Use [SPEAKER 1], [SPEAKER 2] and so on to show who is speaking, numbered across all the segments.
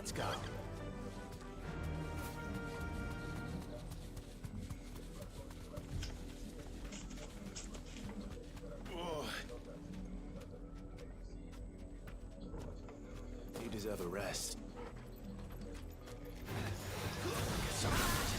[SPEAKER 1] Let's go. You deserve a rest. Get some rest.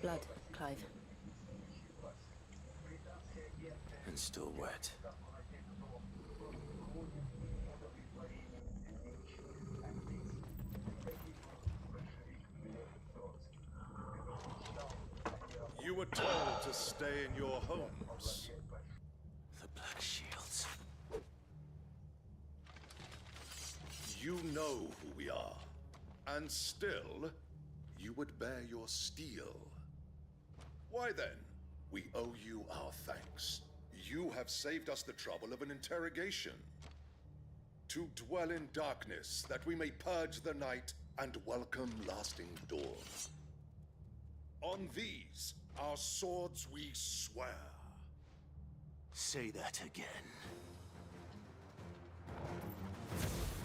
[SPEAKER 2] Blood, Clive.
[SPEAKER 1] And still wet.
[SPEAKER 3] You were told to stay in your homes.
[SPEAKER 1] The Black Shields.
[SPEAKER 3] You know who we are. And still, you would bear your steel. Why then? We owe you our thanks. You have saved us the trouble of an interrogation. To dwell in darkness, that we may purge the night and welcome lasting dawn. On these, our swords we swear.
[SPEAKER 1] Say that again.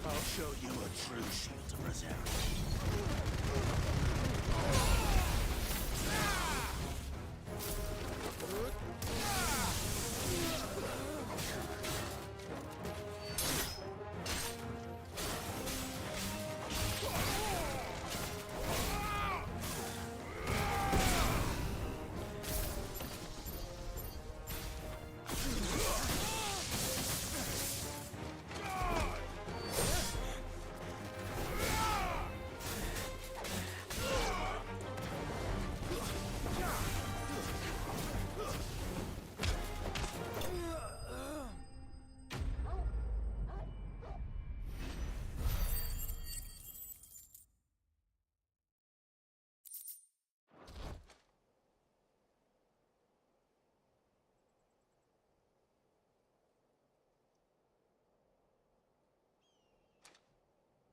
[SPEAKER 1] I'll show you a true shield of reserve.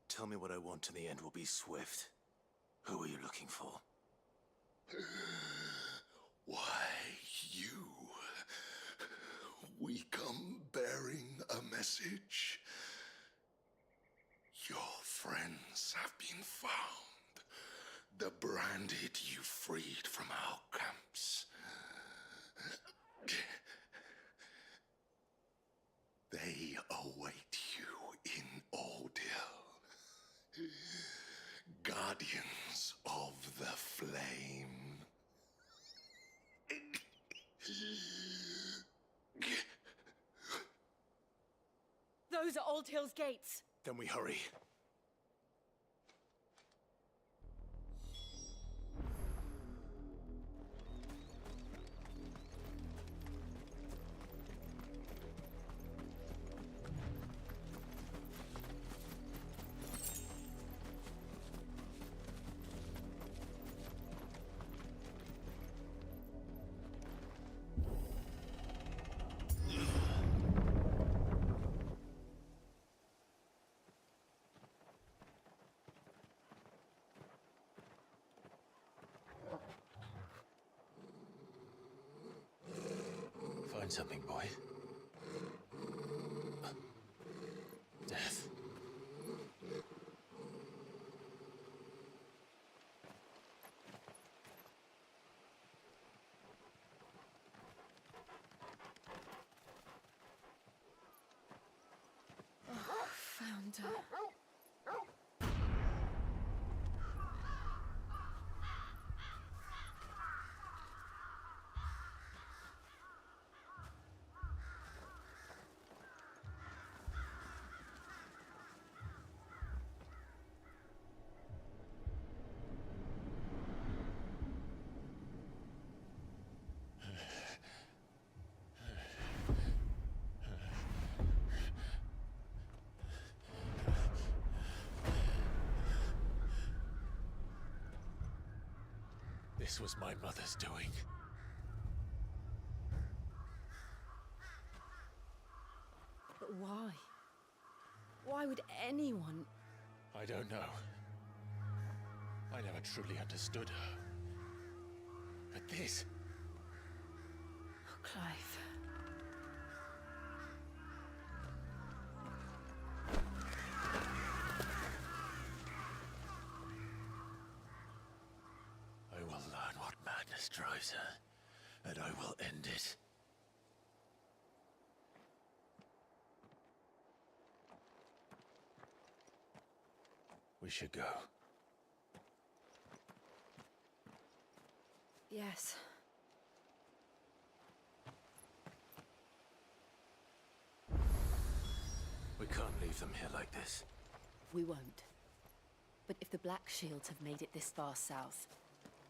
[SPEAKER 1] Tell me what I want and the end will be swift. Who are you looking for?
[SPEAKER 3] Why, you? We come bearing a message. Your friends have been found. The branded you freed from our camps. They await you in Ordeal. Guardians of the Flame.
[SPEAKER 2] Those are Old Hill's gates.
[SPEAKER 1] Then we hurry. Find something, boy. Death.
[SPEAKER 2] Found her.
[SPEAKER 1] This was my mother's doing.
[SPEAKER 2] But why? Why would anyone...
[SPEAKER 1] I don't know. I never truly understood her. But this...
[SPEAKER 2] Oh, Clive.
[SPEAKER 1] I will learn what madness drives her, and I will end it. We should go.
[SPEAKER 2] Yes.
[SPEAKER 1] We can't leave them here like this.
[SPEAKER 2] We won't. But if the Black Shields have made it this far south,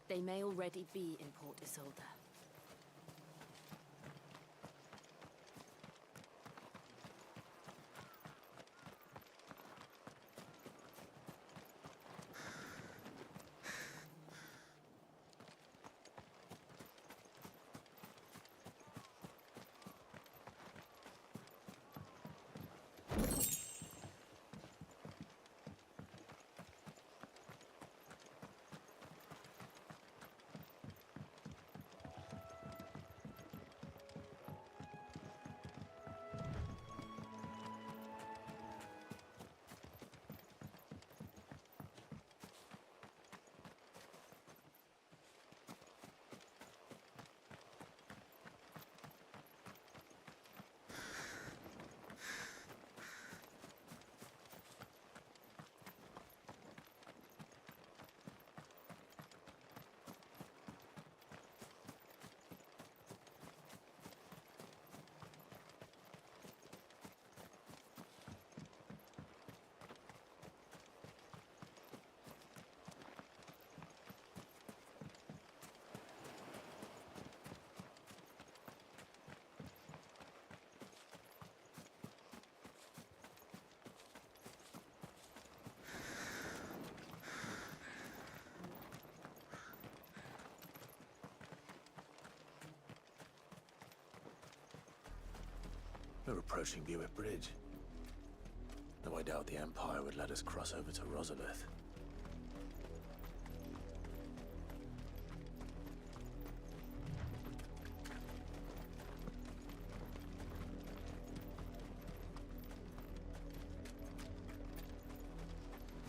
[SPEAKER 2] they may already be in Port Isolde.
[SPEAKER 1] We're approaching Buick Bridge. Though I doubt the Empire would let us cross over to Rosabeth.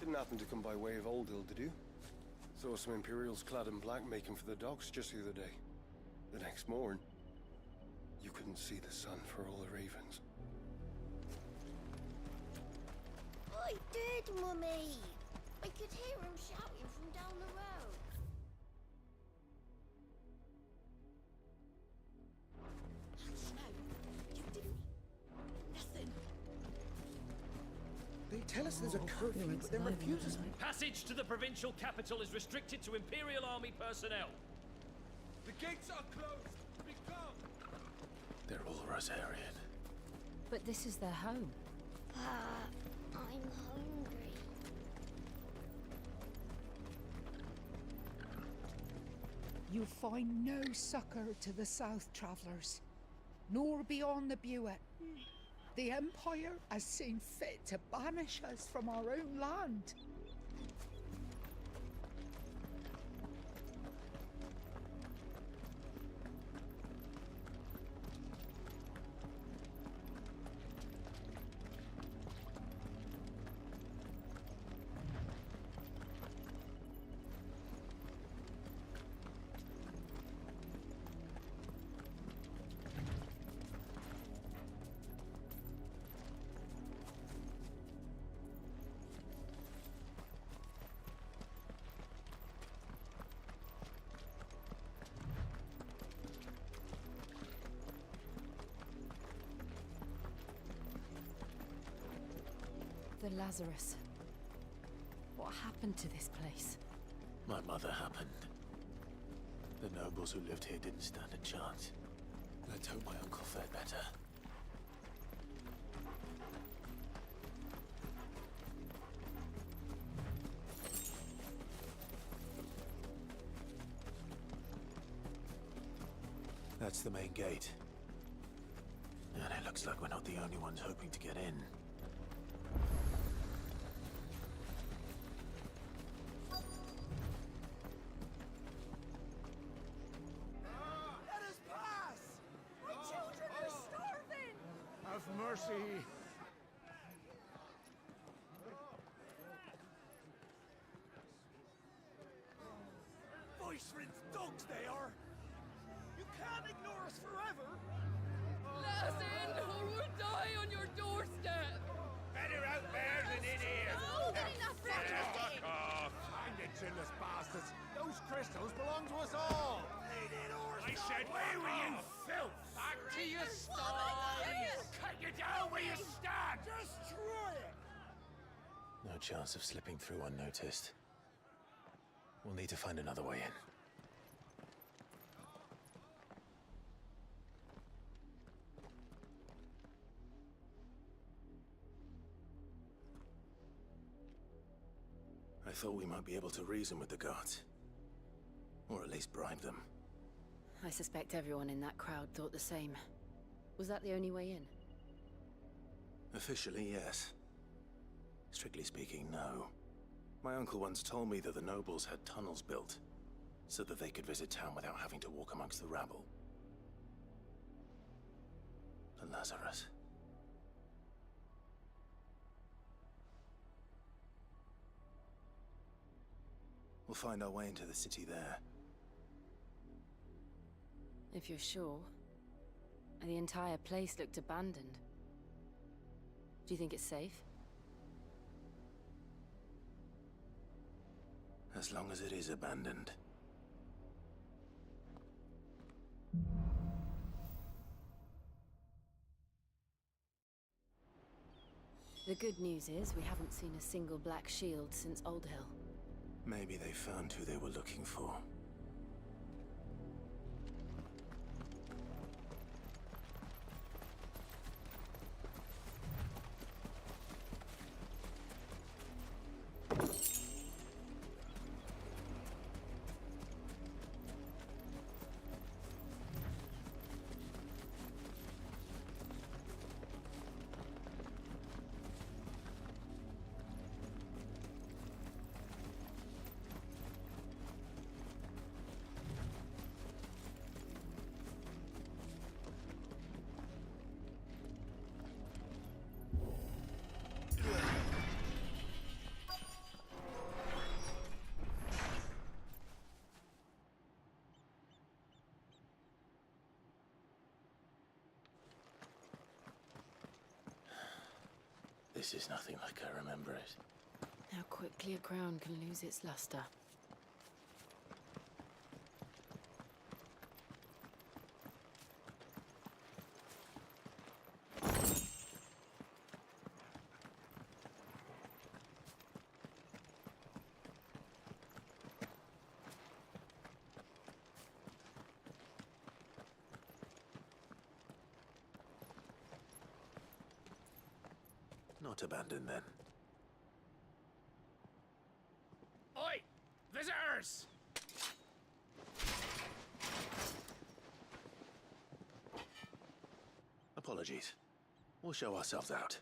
[SPEAKER 4] Didn't happen to come by way of Old Hill, did you? Saw some Imperials clad in black making for the docks just the other day. The next morn, you couldn't see the sun for all the ravens.
[SPEAKER 5] I did, Mummy! I could hear him shouting from down the road. No, you didn't... Nothing.
[SPEAKER 6] They tell us there's a curfew, but then refuse us.
[SPEAKER 7] Passage to the provincial capital is restricted to Imperial Army personnel.
[SPEAKER 1] The gates are closed! Become! They're all Rosarian.
[SPEAKER 2] But this is their home.
[SPEAKER 5] I'm hungry.
[SPEAKER 8] You find no succor to the south travellers, nor beyond the Buet. The Empire has seen fit to banish us from our own land.
[SPEAKER 2] The Lazarus. What happened to this place?
[SPEAKER 1] My mother happened. The nobles who lived here didn't stand a chance. Let's hope my uncle fared better. That's the main gate. And it looks like we're not the only ones hoping to get in.
[SPEAKER 6] Let us pass! My children are starving! Have mercy! Voice-rinsed dogs they are! You can't ignore us forever!
[SPEAKER 9] Let us in, or we'll die on your doorstep!
[SPEAKER 6] Better out there than in here!
[SPEAKER 5] Oh, get enough
[SPEAKER 6] Fuck off! Find it, chinless bastards! Those crystals belong to us all! I said, where were you, filth? Back to your stalls! Cut you down where you stand! Destroy it!
[SPEAKER 1] No chance of slipping through unnoticed. We'll need to find another way in. I thought we might be able to reason with the guards. Or at least bribe them.
[SPEAKER 2] I suspect everyone in that crowd thought the same. Was that the only way in?
[SPEAKER 1] Officially, yes. Strictly speaking, no. My uncle once told me that the nobles had tunnels built, so that they could visit town without having to walk amongst the rabble. The Lazarus. We'll find our way into the city there.
[SPEAKER 2] If you're sure. The entire place looked abandoned. Do you think it's safe?
[SPEAKER 1] As long as it is abandoned.
[SPEAKER 2] The good news is we haven't seen a single black shield since Old Hill.
[SPEAKER 1] Maybe they found who they were looking for. This is nothing like I remember it.
[SPEAKER 2] How quickly a crown can lose its luster.
[SPEAKER 1] Not abandoned then.
[SPEAKER 7] Oi! Visitors!
[SPEAKER 1] Apologies. We'll show ourselves out.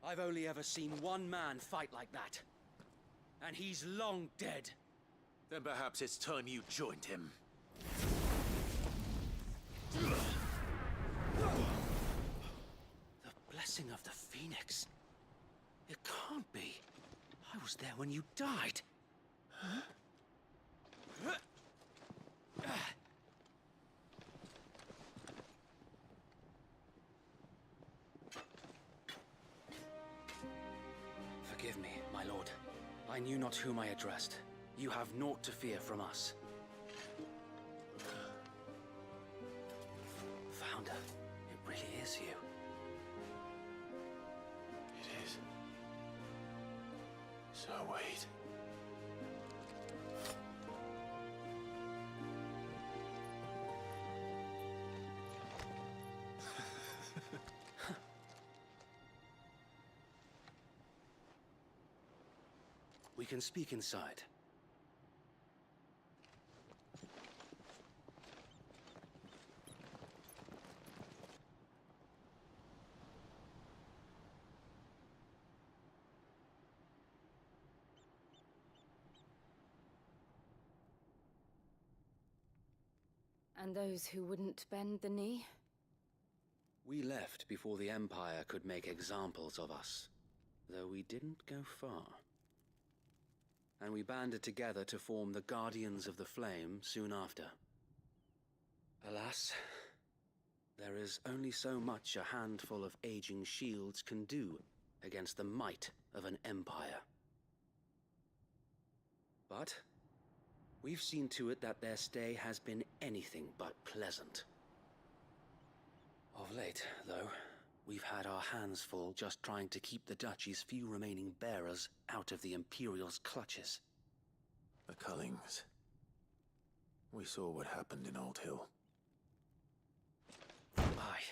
[SPEAKER 10] I've only ever seen one man fight like that. And he's long dead.
[SPEAKER 1] Then perhaps it's time you joined him.
[SPEAKER 10] The blessing of the Phoenix. It can't be. I was there when you died. Forgive me, my lord. I knew not whom I addressed. You have naught to fear from us. Founder, it really is you.
[SPEAKER 1] It is. So wait.
[SPEAKER 10] We can speak inside.
[SPEAKER 2] And those who wouldn't bend the knee?
[SPEAKER 10] We left before the Empire could make examples of us, though we didn't go far. And we banded together to form the Guardians of the Flame soon after. Alas, there is only so much a handful of aging shields can do against the might of an empire. But we've seen to it that their stay has been anything but pleasant. Of late, though, we've had our hands full just trying to keep the Duchy's few remaining bearers out of the Imperial's clutches.
[SPEAKER 1] The Cullings. We saw what happened in Old Hill.
[SPEAKER 10] Aye.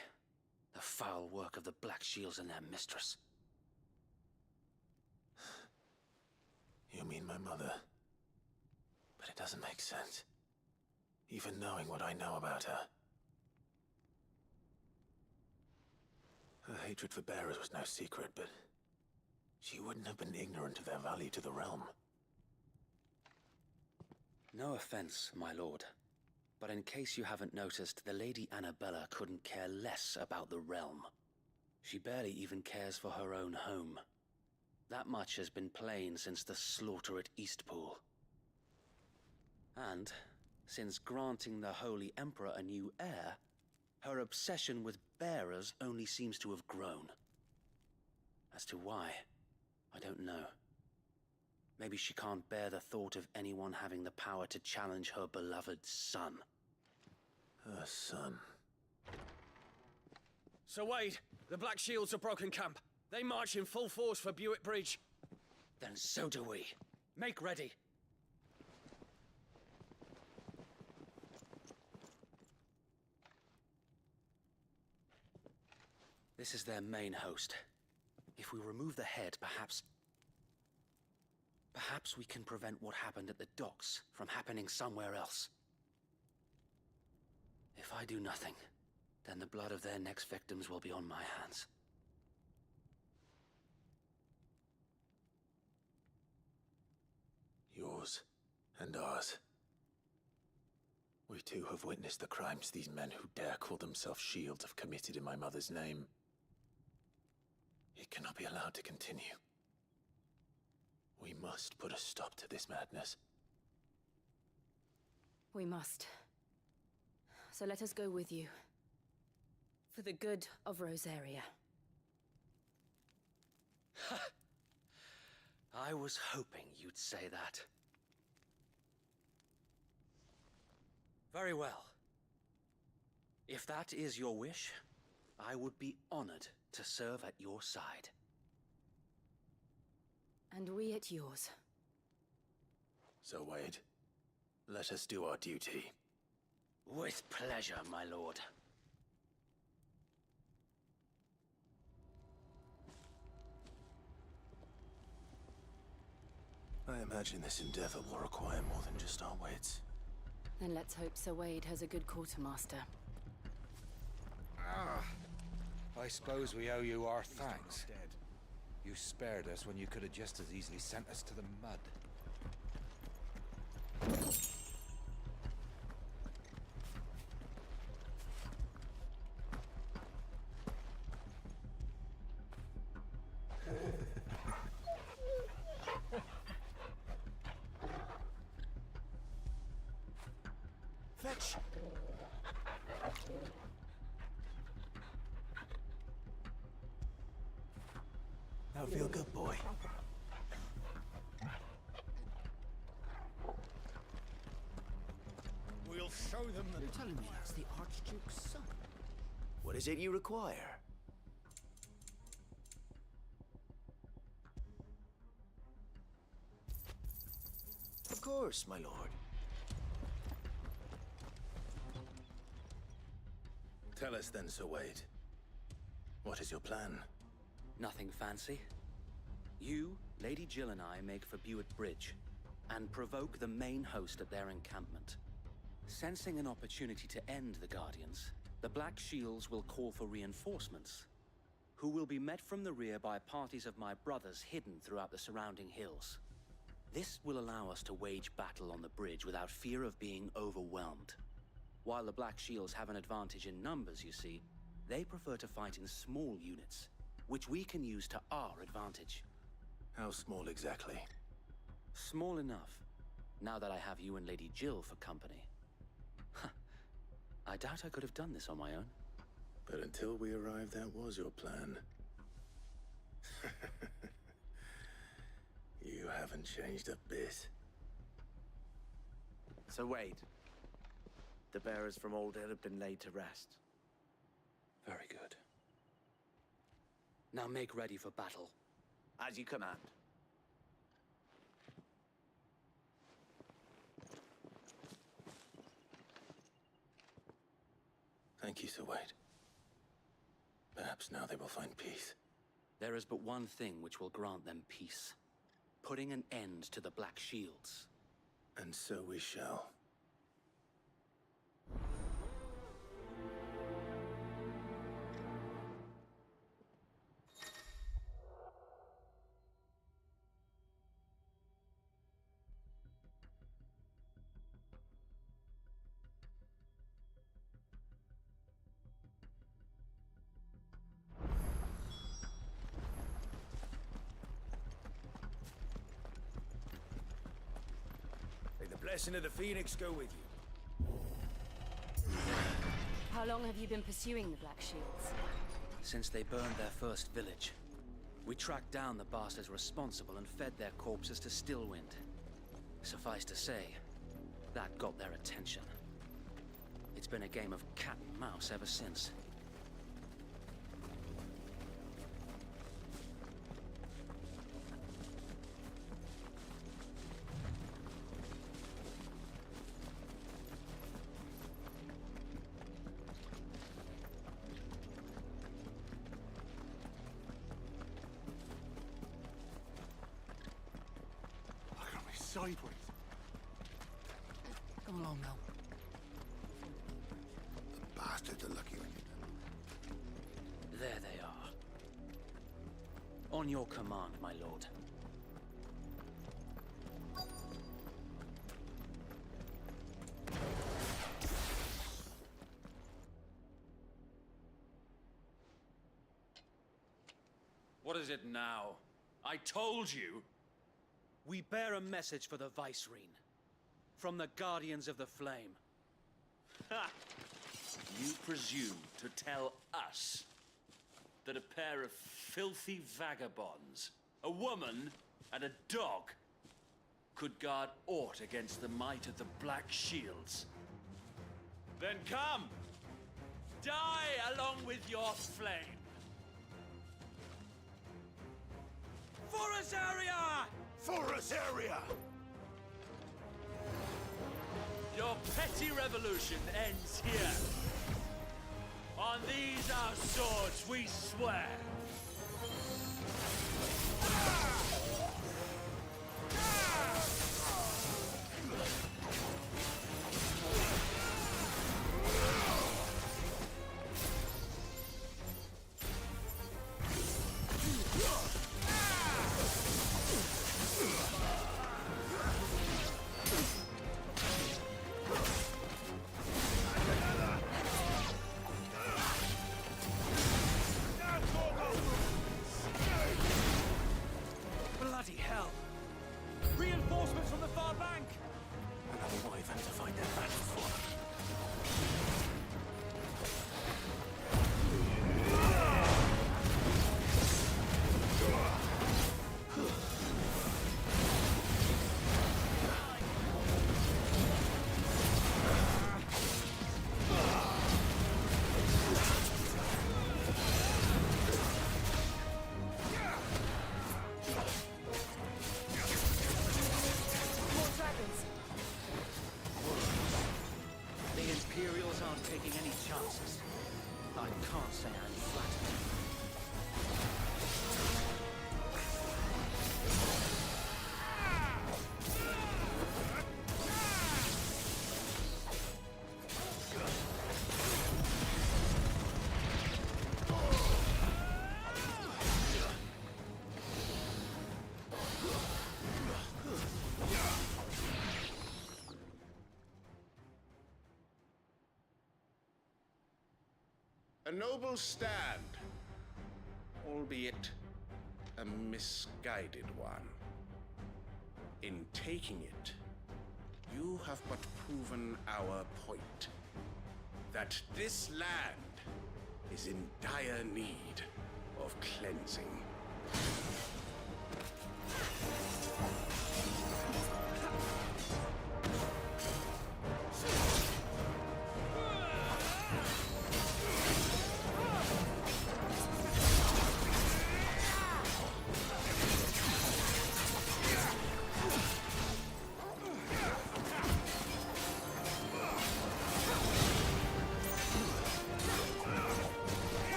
[SPEAKER 10] The foul work of the Black Shields and their mistress.
[SPEAKER 1] You mean my mother? But it doesn't make sense. Even knowing what I know about her. Her hatred for bearers was no secret, but she wouldn't have been ignorant of their value to the realm.
[SPEAKER 10] No offense, my lord, but in case you haven't noticed, the Lady Annabella couldn't care less about the realm. She barely even cares for her own home. That much has been plain since the slaughter at Eastpool. And, since granting the Holy Emperor a new heir, her obsession with bearers only seems to have grown. As to why, I don't know. Maybe she can't bear the thought of anyone having the power to challenge her beloved son.
[SPEAKER 1] Her son.
[SPEAKER 7] Sir Wade, the Black Shields have broken camp. They march in full force for Buick Bridge.
[SPEAKER 10] Then so do we. Make ready. This is their main host. If we remove the head, perhaps we can prevent what happened at the docks from happening somewhere else. If I do nothing, then the blood of their next victims will be on my hands.
[SPEAKER 1] Yours and ours. We too have witnessed the crimes these men who dare call themselves shields have committed in my mother's name. It cannot be allowed to continue. We must put a stop to this madness.
[SPEAKER 2] We must. So let us go with you. For the good of Rosaria.
[SPEAKER 10] I was hoping you'd say that. Very well. If that is your wish, I would be honored to serve at your side.
[SPEAKER 2] And we at yours.
[SPEAKER 1] So, Wade, let us do our duty.
[SPEAKER 10] With pleasure, my lord.
[SPEAKER 1] I imagine this endeavor will require more than just our wits.
[SPEAKER 2] Then let's hope Sir Wade has a good quartermaster.
[SPEAKER 6] I suppose we owe you our thanks. You spared us when you could have just as easily sent us to the mud. bitch!
[SPEAKER 1] Now feel good, boy.
[SPEAKER 6] We'll show them that.
[SPEAKER 11] You're telling me that's the Archduke's son?
[SPEAKER 1] What is it you require? Of course, my lord. Tell us then, Sir Wade. What is your plan?
[SPEAKER 10] Nothing fancy. You, Lady Jill and I make for Buett Bridge and provoke the main host at their encampment. Sensing an opportunity to end the Guardians, the Black Shields will call for reinforcements, who will be met from the rear by parties of my brothers hidden throughout the surrounding hills. This will allow us to wage battle on the bridge without fear of being overwhelmed. While the Black Shields have an advantage in numbers, you see, they prefer to fight in small units, which we can use to our advantage.
[SPEAKER 1] How small exactly?
[SPEAKER 10] Small enough, now that I have you and Lady Jill for company. I doubt I could have done this on my own.
[SPEAKER 1] But until we arrived, that was your plan. You haven't changed a bit.
[SPEAKER 12] So Wade, the bearers from Old Hill have been laid to rest.
[SPEAKER 10] Very good. Now make ready for battle.
[SPEAKER 12] As you command.
[SPEAKER 1] Thank you, Sir Wade. Perhaps now they will find peace.
[SPEAKER 10] There is but one thing which will grant them peace. Putting an end to the Black Shields.
[SPEAKER 1] And so we shall.
[SPEAKER 6] May the blessing of the Phoenix go with you.
[SPEAKER 2] How long have you been pursuing the Black Shields?
[SPEAKER 10] Since they burned their first village. We tracked down the bastards responsible and fed their corpses to Stillwind. Suffice to say, that got their attention. It's been a game of cat and mouse ever since.
[SPEAKER 6] Look at me sideways.
[SPEAKER 11] Come along now.
[SPEAKER 6] The bastards are lucky when you
[SPEAKER 10] There they are. On your command, my lord.
[SPEAKER 7] What is it now? I told you!
[SPEAKER 10] We bear a message for the Vicereine. From the Guardians of the Flame.
[SPEAKER 13] Ha! You presume to tell us that a pair of filthy vagabonds, a woman and a dog, could guard aught against the might of the Black Shields? Then come! Die along with your flame! Forest area!
[SPEAKER 6] Forest area!
[SPEAKER 13] Your petty revolution ends here. On these our swords we swear.
[SPEAKER 6] Now,
[SPEAKER 3] A noble stand, albeit a misguided one. In taking it, you have but proven our point. That this land is in dire need of cleansing.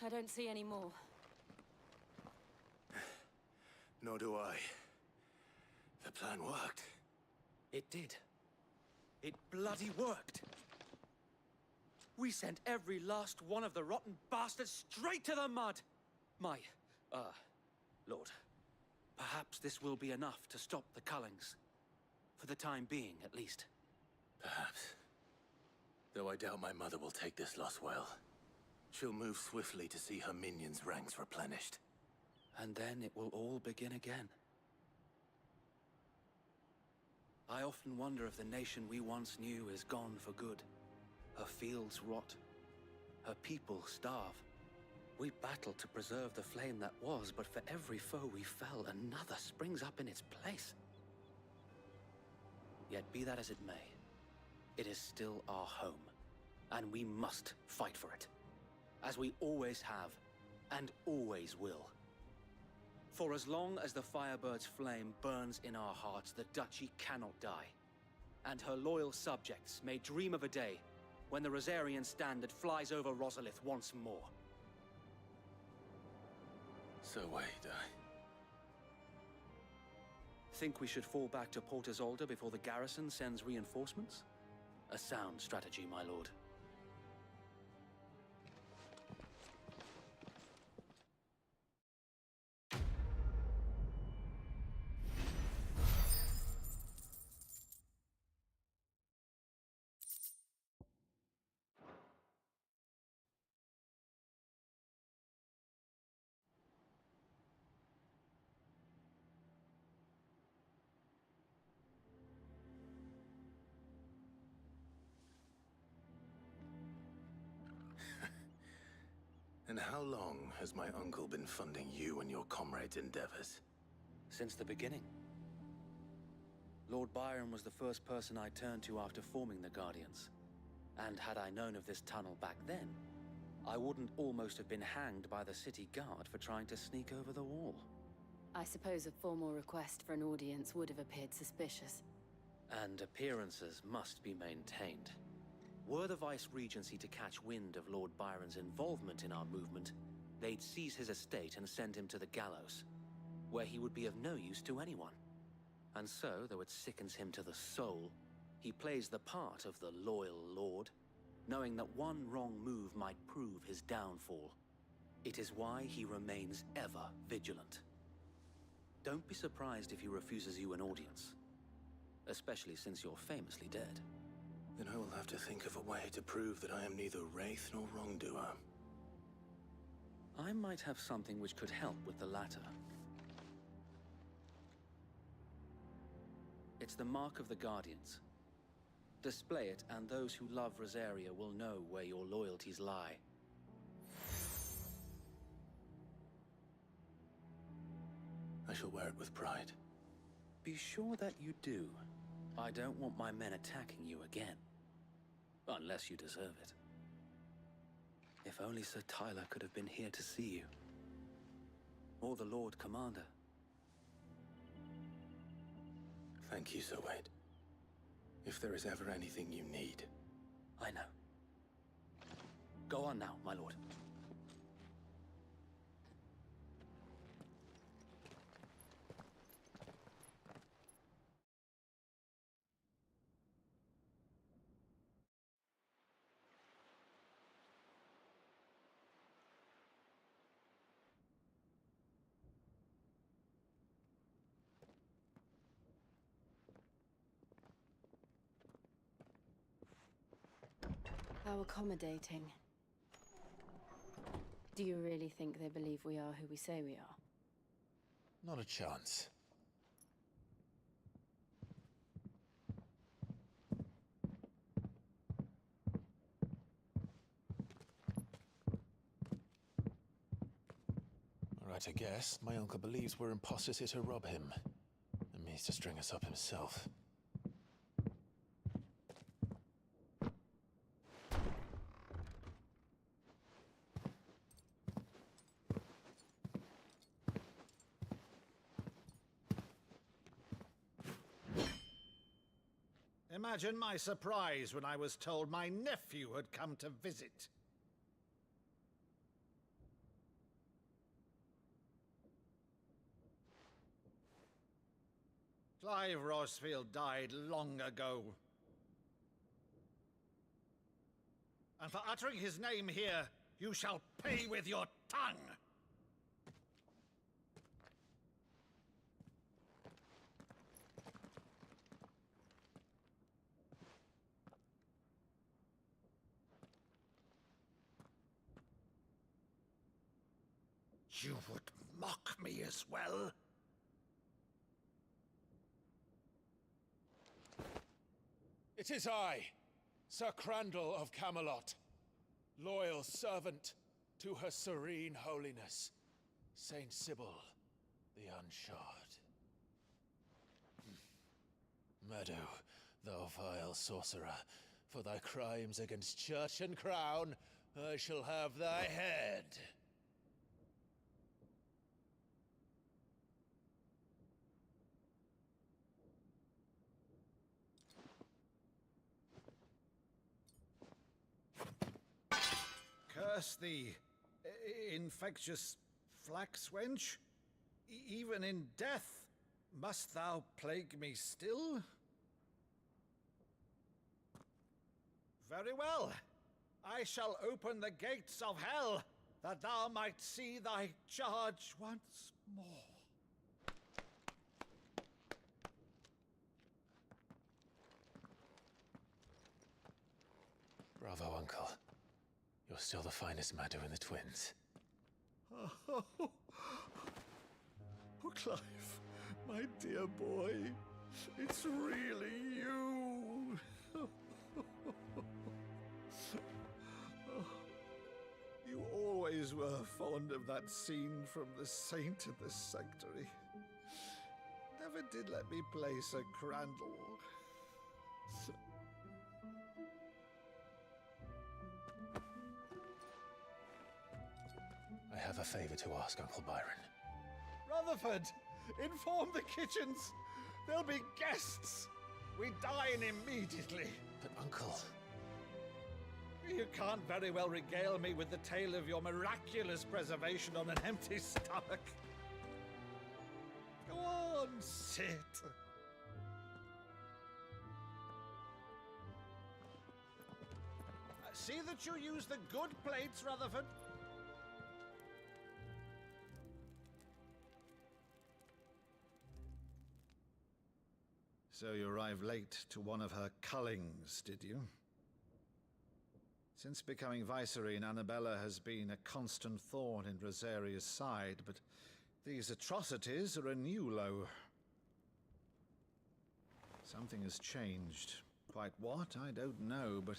[SPEAKER 2] I don't see any more.
[SPEAKER 1] Nor do I. The plan worked.
[SPEAKER 11] It did. It bloody worked. We sent every last one of the rotten bastards straight to the mud! My, Lord, perhaps this will be enough to stop the Cullings. For the time being, at least.
[SPEAKER 1] Perhaps. Though I doubt my mother will take this loss well. She'll move swiftly to see her minions' ranks replenished.
[SPEAKER 11] And then it will all begin again. I often wonder if the nation we once knew is gone for good. Her fields rot. Her people starve. We battle to preserve the flame that was, but for every foe we fell, another springs up in its place. Yet be that as it may, it is still our home, and we must fight for it. As we always have, and always will. For as long as the Firebird's flame burns in our hearts, the Duchy cannot die. And her loyal subjects may dream of a day when the Rosarian standard flies over Rosalith once more.
[SPEAKER 1] So wait,
[SPEAKER 11] Think we should fall back to Port Isolde before the garrison sends reinforcements? A sound strategy, my lord.
[SPEAKER 1] And how long has my uncle been funding you and your comrades' endeavors?
[SPEAKER 11] Since the beginning. Lord Byron was the first person I turned to after forming the Guardians. And had I known of this tunnel back then, I wouldn't almost have been hanged by the city guard for trying to sneak over the wall.
[SPEAKER 2] I suppose a formal request for an audience would have appeared suspicious.
[SPEAKER 11] And appearances must be maintained. Were the Vice-Regency to catch wind of Lord Byron's involvement in our movement, they'd seize his estate and send him to the gallows. where he would be of no use to anyone. And so, though it sickens him to the soul, he plays the part of the loyal lord, knowing that one wrong move might prove his downfall. It is why he remains ever vigilant. Don't be surprised if he refuses you an audience, especially since you're famously dead.
[SPEAKER 1] Then I will have to think of a way to prove that I am neither wraith nor wrongdoer.
[SPEAKER 11] I might have something which could help with the latter. It's the Mark of the Guardians. Display it, and those who love Rosaria will know where your loyalties lie.
[SPEAKER 1] I shall wear it with pride.
[SPEAKER 11] Be sure that you do. I don't want my men attacking you again. Unless you deserve it. If only Sir Tyler could have been here to see you. Or the Lord Commander.
[SPEAKER 1] Thank you, Sir Wade. If there is ever anything you need.
[SPEAKER 11] I know. Go on now, my lord.
[SPEAKER 2] How accommodating. Do you really think they believe we are who we say we are?
[SPEAKER 1] Not a chance. Alright, I guess. My uncle believes we're imposters here to rob him. And means to string us up himself.
[SPEAKER 6] Imagine my surprise when I was told my nephew had come to visit. Clive Rosfield died long ago. And for uttering his name here, you shall pay with your tongue! You would mock me as well?
[SPEAKER 1] It is I, Sir Crandall of Camelot, loyal servant to Her Serene Holiness, Saint Sybil the Unshod. Meadow, thou vile sorcerer, for thy crimes against church and crown, I shall have thy head.
[SPEAKER 6] Curse thee, infectious flax wench. Even in death, must thou plague me still? Very well. I shall open the gates of hell, that thou might see thy charge once more.
[SPEAKER 1] Bravo, Uncle. You're still the finest Meadow in the twins.
[SPEAKER 6] Oh, Clive, my dear boy, it's really you. You always were fond of that scene from The Saint in the Sanctuary. Never did let me play Sir Crandall.
[SPEAKER 1] I have a favor to ask, Uncle Byron.
[SPEAKER 6] Rutherford, inform the kitchens. There'll be guests. We dine immediately.
[SPEAKER 1] But, Uncle...
[SPEAKER 6] You can't very well regale me with the tale of your miraculous preservation on an empty stomach. Go on, sit. See that you use the good plates, Rutherford. So you arrived late to one of her cullings, did you? Since becoming Vicereine, Annabella has been a constant thorn in Rosaria's side, but these atrocities are a new low. Something has changed. Quite what, I don't know, but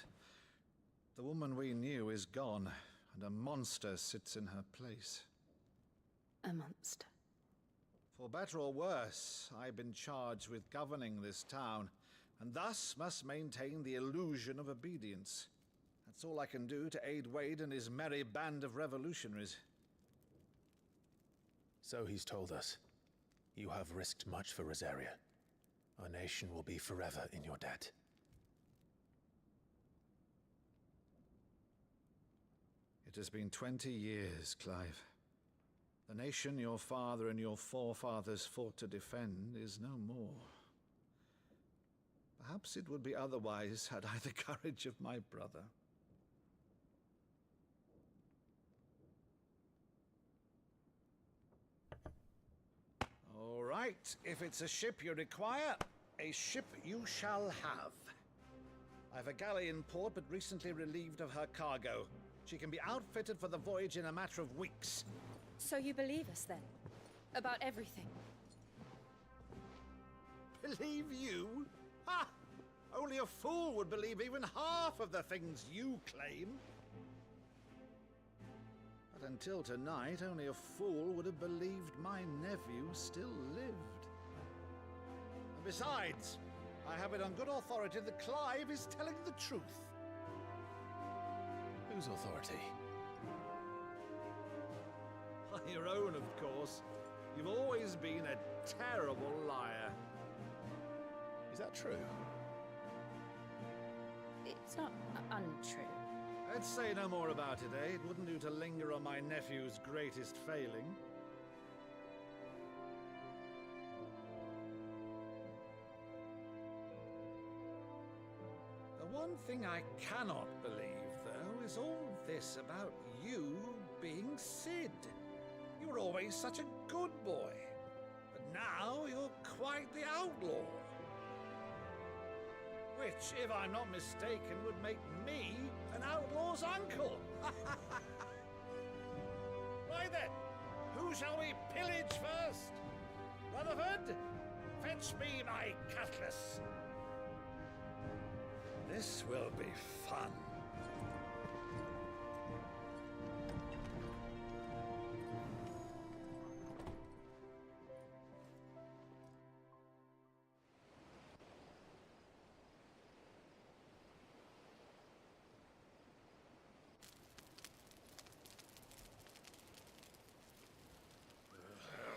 [SPEAKER 6] the woman we knew is gone, and a monster sits in her place.
[SPEAKER 2] A monster.
[SPEAKER 6] For better or worse, I've been charged with governing this town, and thus must maintain the illusion of obedience. That's all I can do to aid Wade and his merry band of revolutionaries.
[SPEAKER 1] So he's told us. You have risked much for Rosaria. Our nation will be forever in your debt.
[SPEAKER 6] It has been 20 years, Clive. The nation your father and your forefathers fought to defend is no more. Perhaps it would be otherwise had I the courage of my brother. All right, if it's a ship you require, a ship you shall have. I've a galley in port, but recently relieved of her cargo. She can be outfitted for the voyage in a matter of weeks.
[SPEAKER 2] So you believe us then? About everything?
[SPEAKER 6] Believe you? Ha! Only a fool would believe even half of the things you claim. But until tonight, only a fool would have believed my nephew still lived. And besides, I have it on good authority that Clive is telling the truth.
[SPEAKER 1] Whose authority?
[SPEAKER 6] Your own, of course. You've always been a terrible liar.
[SPEAKER 1] Is that true?
[SPEAKER 2] It's not untrue.
[SPEAKER 6] Let's say no more about it, eh? It wouldn't do to linger on my nephew's greatest failing. The one thing I cannot believe, though, is all this about you being Sid. You were always such a good boy, but now you're quite the outlaw. Which, if I'm not mistaken, would make me an outlaw's uncle. Right then, who shall we pillage first? Rutherford, fetch me my cutlass. This will be fun.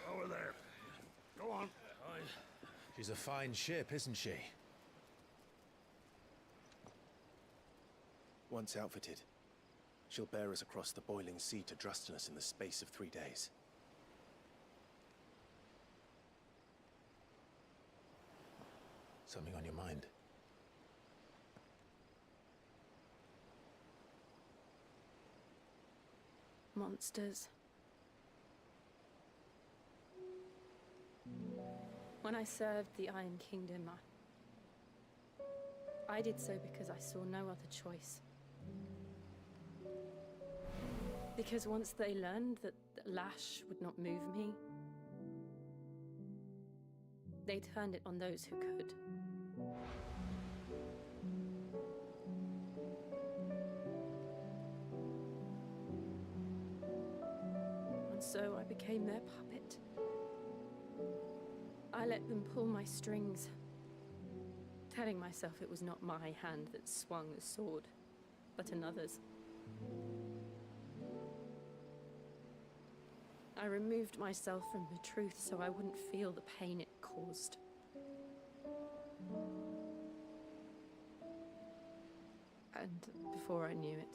[SPEAKER 6] Over there. Go on.
[SPEAKER 1] She's a fine ship, isn't she? Once outfitted, she'll bear us across the boiling sea to Drustinus in the space of 3 days. Something on your mind?
[SPEAKER 2] Monsters. When I served the Iron Kingdom, I did so because I saw no other choice. Because once they learned that the lash would not move me, they turned it on those who could. And so I became their puppet. I let them pull my strings, telling myself it was not my hand that swung the sword, but another's. I removed myself from the truth so I wouldn't feel the pain it caused. And before I knew it,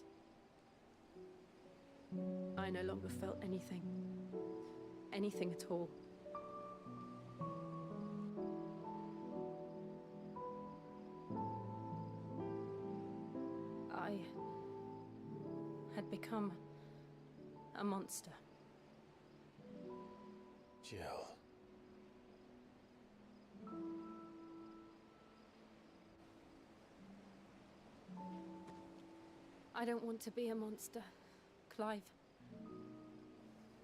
[SPEAKER 2] I no longer felt anything. Anything at all. I had become a monster.
[SPEAKER 1] Jill.
[SPEAKER 2] I don't want to be a monster, Clive.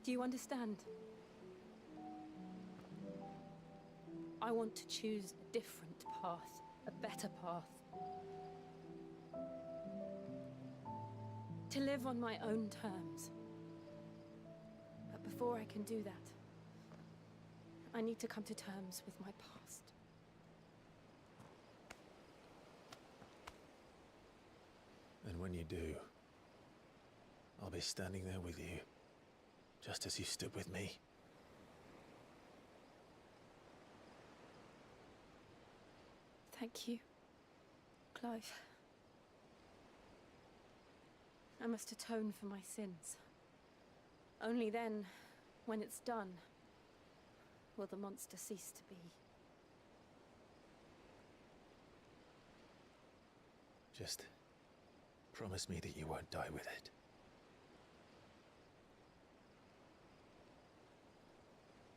[SPEAKER 2] Do you understand? I want to choose a different path, a better path. To live on my own terms. But before I can do that, I need to come to terms with my past.
[SPEAKER 1] And when you do, I'll be standing there with you, just as you stood with me.
[SPEAKER 2] Thank you, Clive. I must atone for my sins. Only then, when it's done, will the monster cease to be.
[SPEAKER 1] Just promise me that you won't die with it.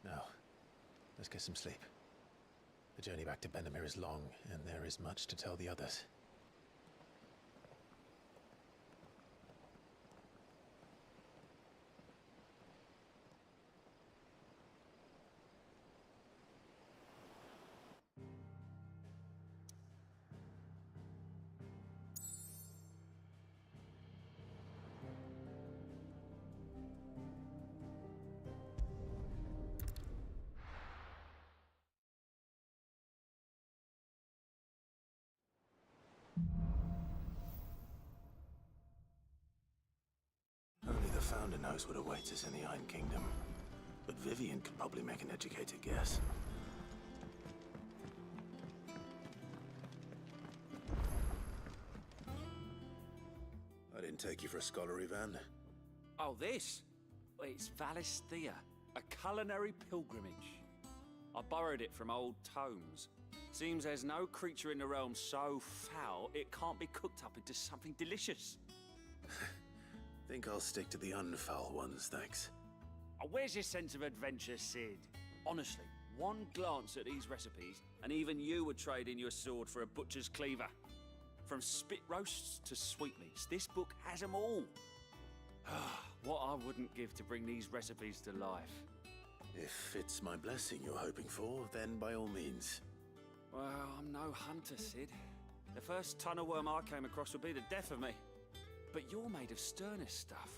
[SPEAKER 1] Now, let's get some sleep. The journey back to Benamir is long, and there is much to tell the others. Only the Founder knows what awaits us in the Iron Kingdom. But Vivian could probably make an educated guess. I didn't take you for a scholar, Ivan.
[SPEAKER 13] Oh, this? Well, it's Valisthea, a culinary pilgrimage. I borrowed it from old tomes. Seems there's no creature in the realm so foul it can't be cooked up into something delicious.
[SPEAKER 1] Think I'll stick to the unfoul ones, thanks.
[SPEAKER 13] Oh, where's your sense of adventure, Sid? Honestly, one glance at these recipes, and even you would trade in your sword for a butcher's cleaver. From spit roasts to sweetmeats, this book has them all. What I wouldn't give to bring these recipes to life.
[SPEAKER 1] If it's my blessing you're hoping for, then by all means.
[SPEAKER 13] Well, I'm no hunter, Sid. The first tunnel worm I came across would be the death of me. But you're made of sterner stuff.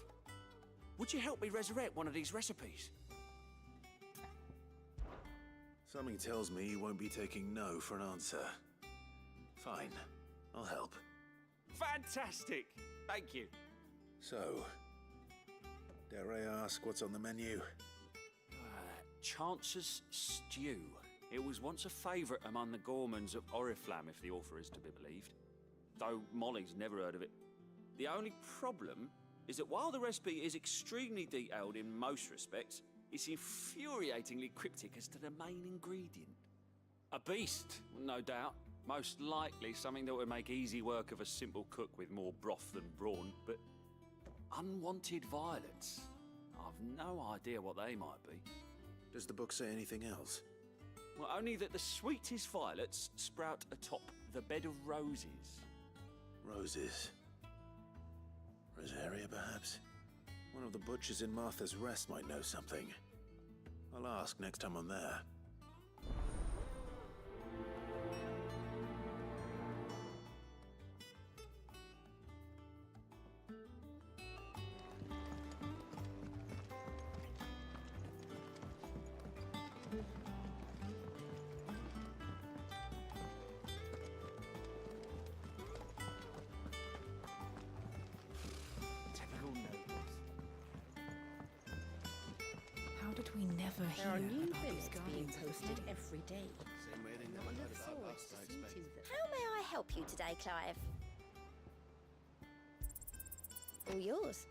[SPEAKER 13] Would you help me resurrect one of these recipes?
[SPEAKER 1] Something tells me you won't be taking no for an answer. Fine, I'll help.
[SPEAKER 13] Fantastic! Thank you.
[SPEAKER 1] So, dare I ask what's on the menu?
[SPEAKER 13] Chance's Stew. It was once a favourite among the gourmands of Oriflamme, if the author is to be believed. Though Molly's never heard of it. The only problem is that while the recipe is extremely detailed in most respects, it's infuriatingly cryptic as to the main ingredient. A beast, no doubt. Most likely something that would make easy work of a simple cook with more broth than brawn, but unwanted violets. I've no idea what they might be.
[SPEAKER 1] Does the book say anything else?
[SPEAKER 13] Well, only that the sweetest violets sprout atop the bed of roses.
[SPEAKER 1] Roses. Rosaria, perhaps? One of the butchers in Martha's Rest might know something. I'll ask next time I'm there.
[SPEAKER 2] How did we never
[SPEAKER 5] There are
[SPEAKER 2] hear
[SPEAKER 5] new
[SPEAKER 2] about these
[SPEAKER 5] billets being
[SPEAKER 2] guardians of the
[SPEAKER 5] posted
[SPEAKER 2] flame?
[SPEAKER 5] every day.
[SPEAKER 4] Same way they
[SPEAKER 5] I
[SPEAKER 4] never
[SPEAKER 5] look
[SPEAKER 4] heard about
[SPEAKER 5] forward
[SPEAKER 4] us,
[SPEAKER 5] to
[SPEAKER 4] I
[SPEAKER 5] seeing
[SPEAKER 4] expect.
[SPEAKER 5] to them. How may I help you today, Clive? All yours.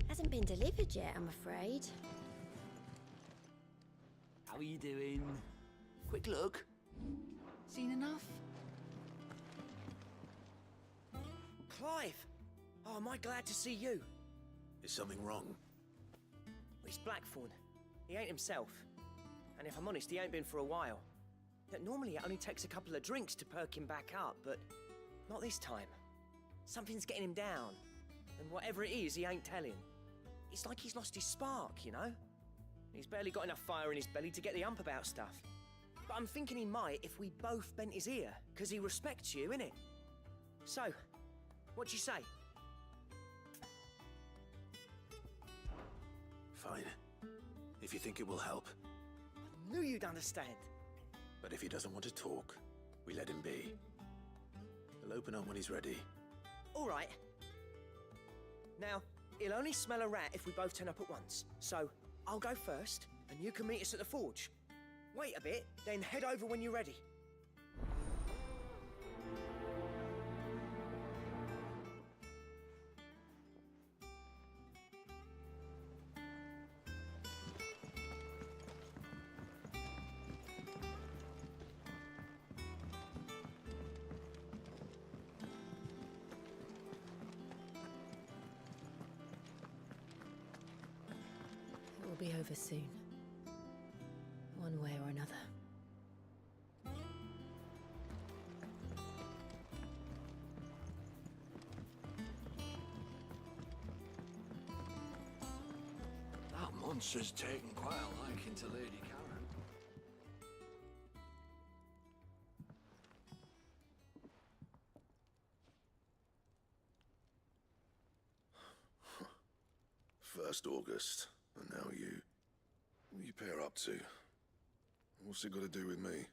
[SPEAKER 5] Hasn't been delivered yet, I'm afraid.
[SPEAKER 13] How are you doing?
[SPEAKER 12] quick look. Seen enough?
[SPEAKER 14] Clive! Oh, am I glad to see you?
[SPEAKER 1] Is something wrong?
[SPEAKER 14] It's Blackthorn. He ain't himself. And if I'm honest, he ain't been for a while. Normally it only takes a couple of drinks to perk him back up, but not this time. Something's getting him down. And whatever it is, he ain't telling. It's like he's lost his spark, you know? He's barely got enough fire in his belly to get the ump about stuff. But I'm thinking he might if we both bent his ear, because he respects you, innit? So, what do you say?
[SPEAKER 1] Fine. If you think it will help.
[SPEAKER 14] I knew you'd understand.
[SPEAKER 1] But if he doesn't want to talk, we let him be. He'll open up when he's ready.
[SPEAKER 14] All right. Now, he'll only smell a rat if we both turn up at once. So, I'll go first, and you can meet us at the forge. Wait a bit, then head over when you're ready.
[SPEAKER 2] It will be over soon. One way or another.
[SPEAKER 6] That monster's taken quite a liking to Lady Karen.
[SPEAKER 3] First August, and now you. What are you pair up to? What's it got to do with me?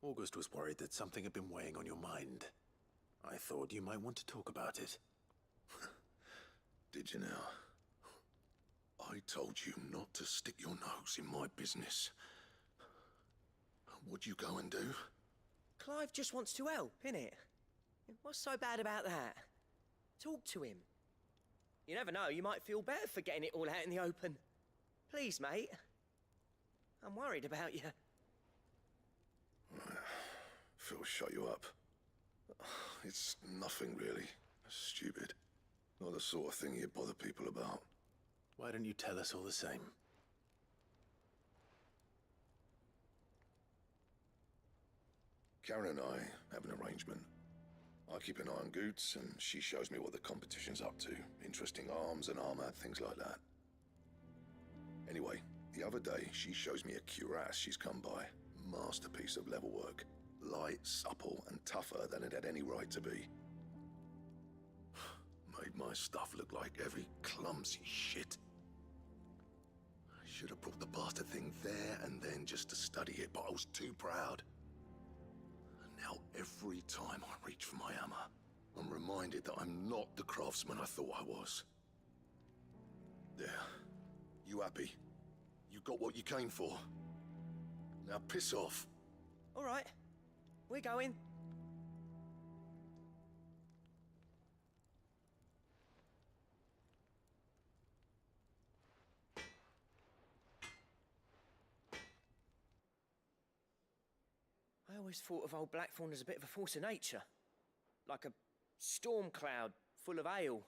[SPEAKER 1] August was worried that something had been weighing on your mind. I thought you might want to talk about it.
[SPEAKER 3] Did you now? I told you not to stick your nose in my business. What'd you go and do?
[SPEAKER 14] Clive just wants to help, innit? What's so bad about that? Talk to him. You never know, you might feel better for getting it all out in the open. Please, mate. I'm worried about you.
[SPEAKER 3] Phil shut you up. It's nothing really. Stupid. Not the sort of thing you bother people about.
[SPEAKER 1] Why don't you tell us all the same?
[SPEAKER 3] Karen and I have an arrangement. I keep an eye on Goots, and she shows me what the competition's up to. Interesting arms and armor, things like that. Anyway, the other day, she shows me a cuirass she's come by. Masterpiece of level work. Light, supple, and tougher than it had any right to be. Made my stuff look like heavy, clumsy shit. I should have brought the bastard thing there and then just to study it, but I was too proud. And now every time I reach for my hammer, I'm reminded that I'm not the craftsman I thought I was. There. You happy? You got what you came for. Now piss off.
[SPEAKER 14] All right. We're going. I always thought of old Blackthorn as a bit of a force of nature. Like a storm cloud full of hail.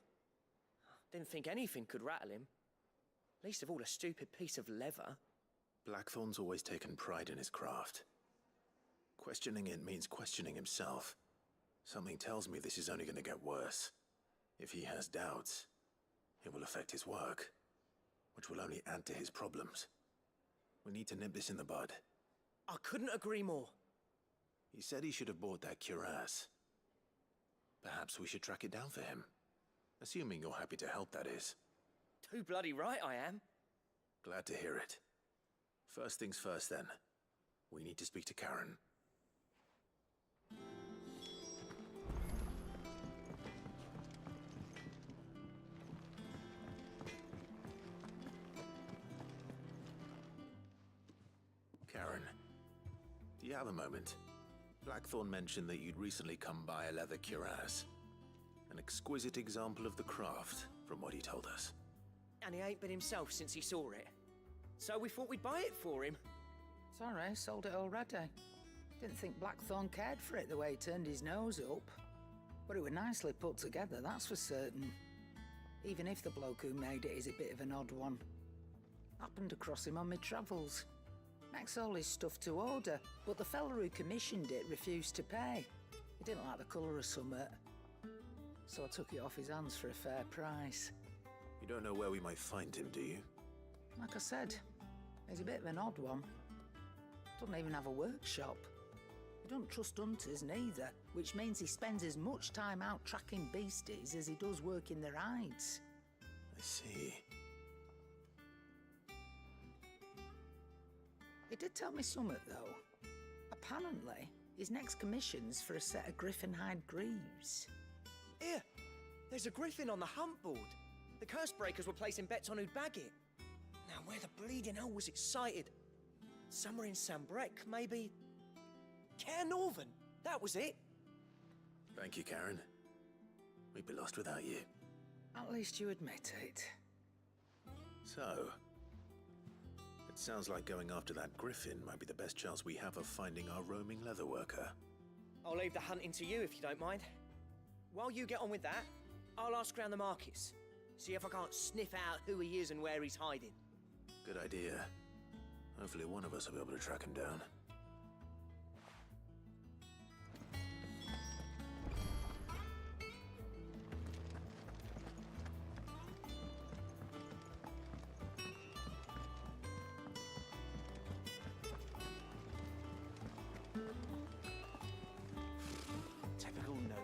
[SPEAKER 14] Didn't think anything could rattle him. Least of all a stupid piece of leather.
[SPEAKER 1] Blackthorn's always taken pride in his craft. Questioning it means questioning himself. Something tells me this is only going to get worse. If he has doubts, it will affect his work, which will only add to his problems. We need to nip this in the bud.
[SPEAKER 14] I couldn't agree more.
[SPEAKER 1] He said he should have bought that cuirass. Perhaps we should track it down for him. Assuming you're happy to help, that is.
[SPEAKER 14] Too bloody right I am.
[SPEAKER 1] Glad to hear it. First things first, then. We need to speak to Karen. Karen, do you have a moment? Blackthorn mentioned that you'd recently come by a leather cuirass. An exquisite example of the craft, from what he told us.
[SPEAKER 14] And he ain't been himself since he saw it. So we thought we'd buy it for him.
[SPEAKER 8] Sorry, sold it already. Didn't think Blackthorn cared for it the way he turned his nose up. But it were nicely put together, that's for certain. Even if the bloke who made it is a bit of an odd one. Happened across him on my travels. Makes all his stuff to order, but the fella who commissioned it refused to pay. He didn't like the colour of summit. So I took it off his hands for a fair price.
[SPEAKER 1] You don't know where we might find him, do you?
[SPEAKER 8] Like I said, he's a bit of an odd one. Doesn't even have a workshop. He don't trust hunters neither, which means he spends as much time out tracking beasties as he does working their hides.
[SPEAKER 1] I see.
[SPEAKER 8] He did tell me something, though. Apparently, his next commission's for a set of griffin hide greaves.
[SPEAKER 14] Here! There's a griffin on the hunt board. The curse breakers were placing bets on who'd bag it. Now, where the bleeding hell was it sighted? Somewhere in Sambrec, maybe? Care Northern, that was it.
[SPEAKER 1] Thank you, Karen. We'd be lost without you.
[SPEAKER 8] At least you admit it.
[SPEAKER 1] So, it sounds like going after that griffin might be the best chance we have of finding our roaming leatherworker.
[SPEAKER 14] I'll leave the hunting to you if you don't mind. While you get on with that, I'll ask around the markets. See if I can't sniff out who he is and where he's hiding.
[SPEAKER 1] Good idea. Hopefully one of us will be able to track him down.
[SPEAKER 12] Typical nobles.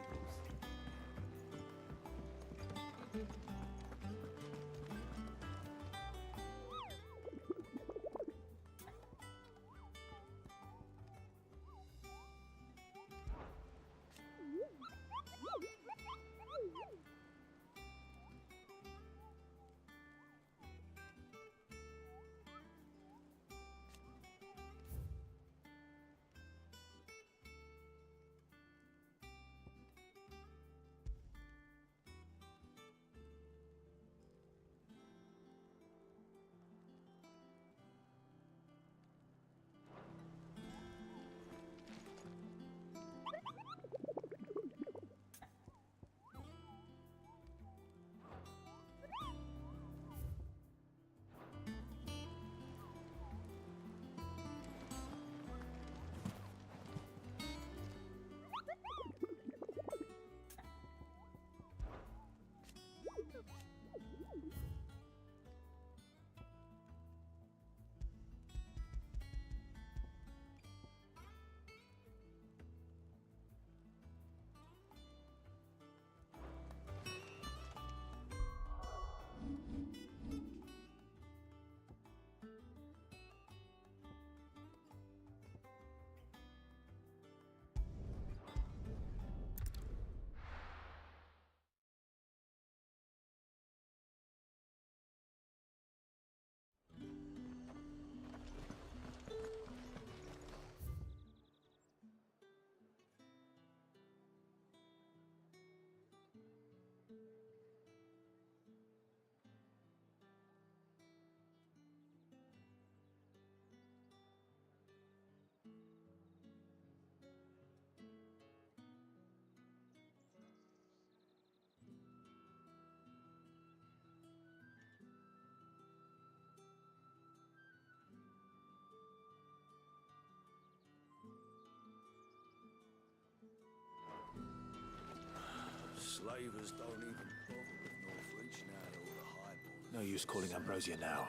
[SPEAKER 6] Slavers don't even bother with North Reach now that all the highballers...
[SPEAKER 1] No use calling Ambrosia now.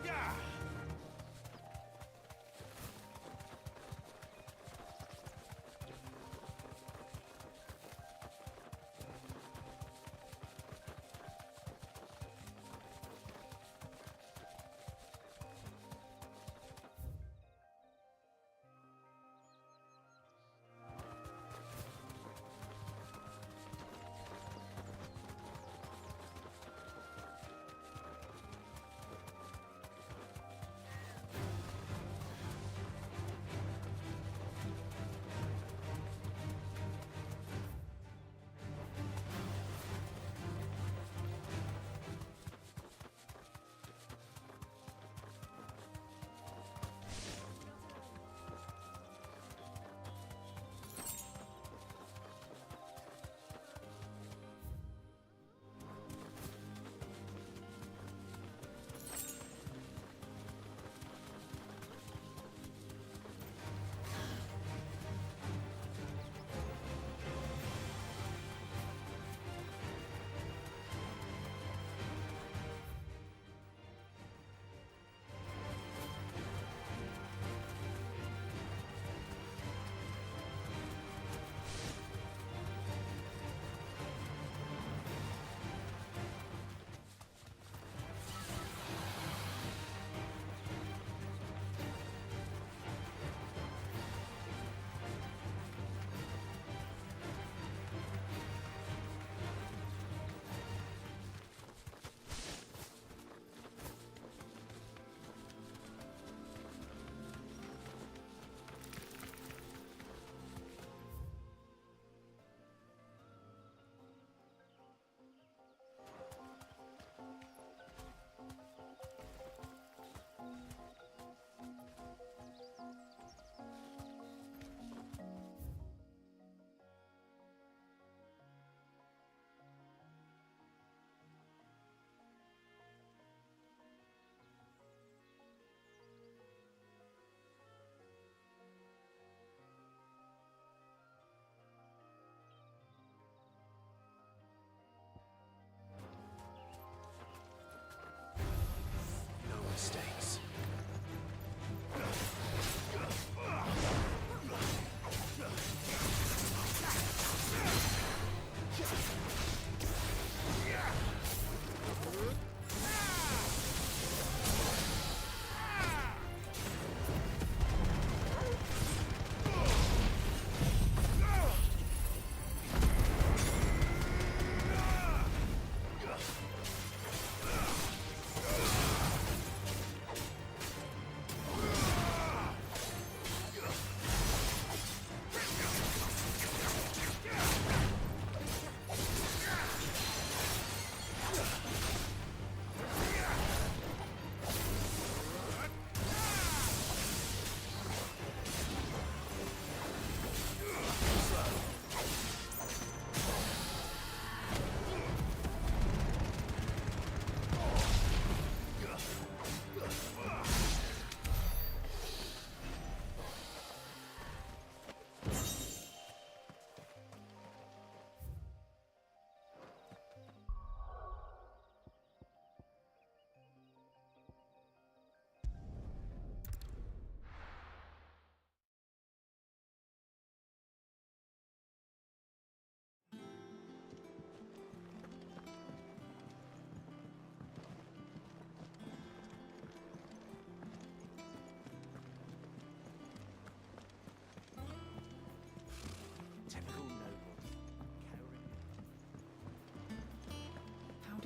[SPEAKER 6] Yeah!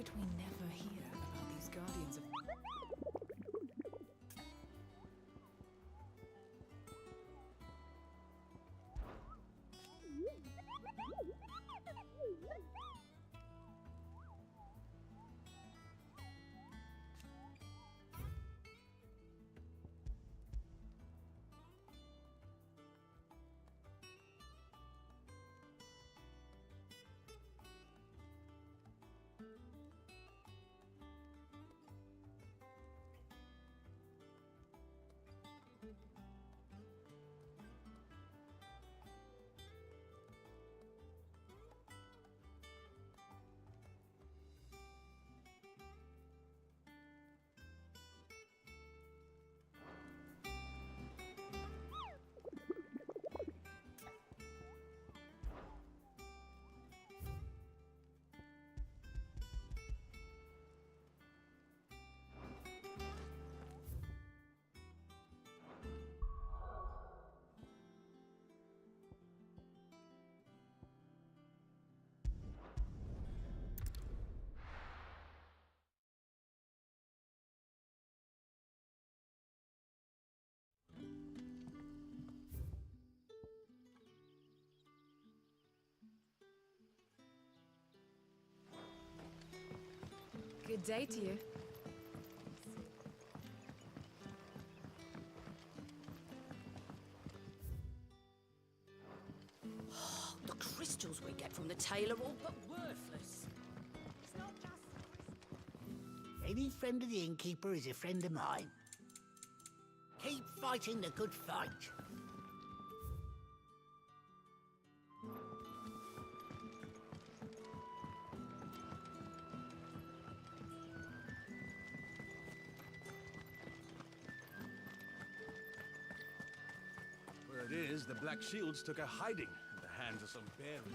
[SPEAKER 9] Did we never hear about these guardians of... Good day to you.
[SPEAKER 15] The crystals we get from the tail are all but worthless.
[SPEAKER 16] Any friend of the innkeeper is a friend of mine. Keep fighting the good fight.
[SPEAKER 6] Word is, the Black Shields took a hiding at the hands of some bearers.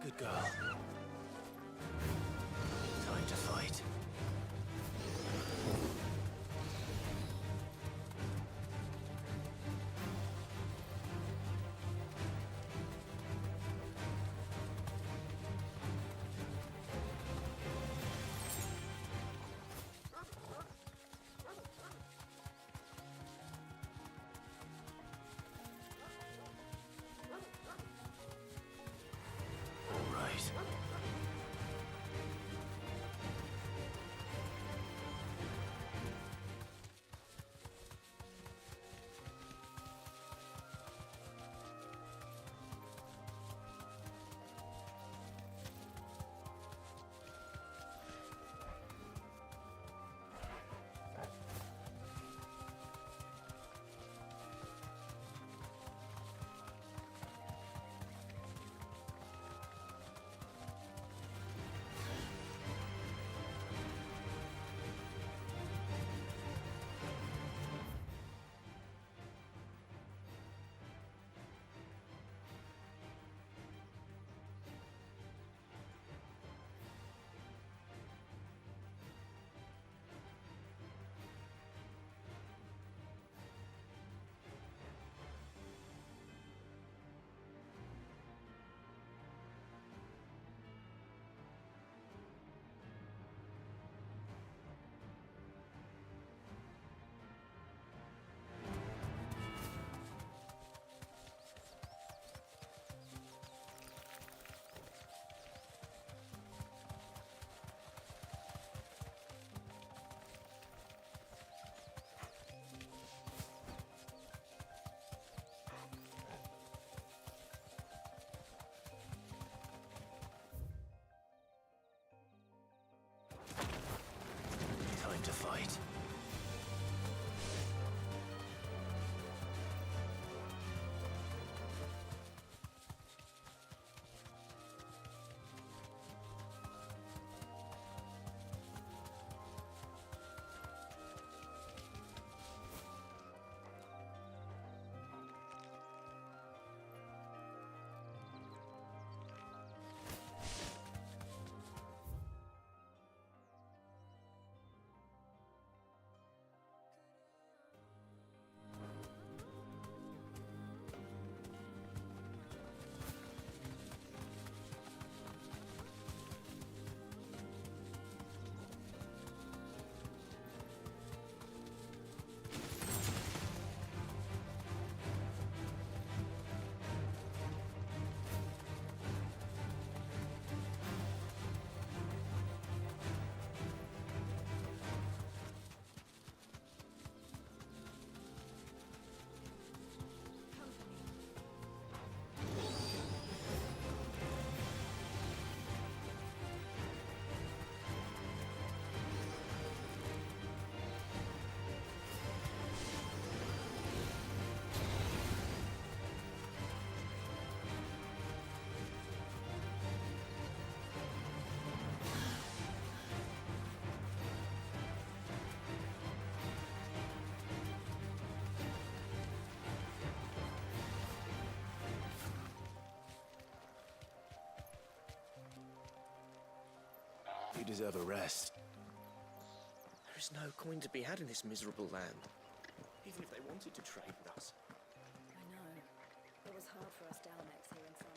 [SPEAKER 1] Good girl. Time to fight. All right. You deserve a rest.
[SPEAKER 14] There is no coin to be had in this miserable land. Even if they wanted to trade with us.
[SPEAKER 2] I know. It was hard for us Dalnex here in Sunbrook.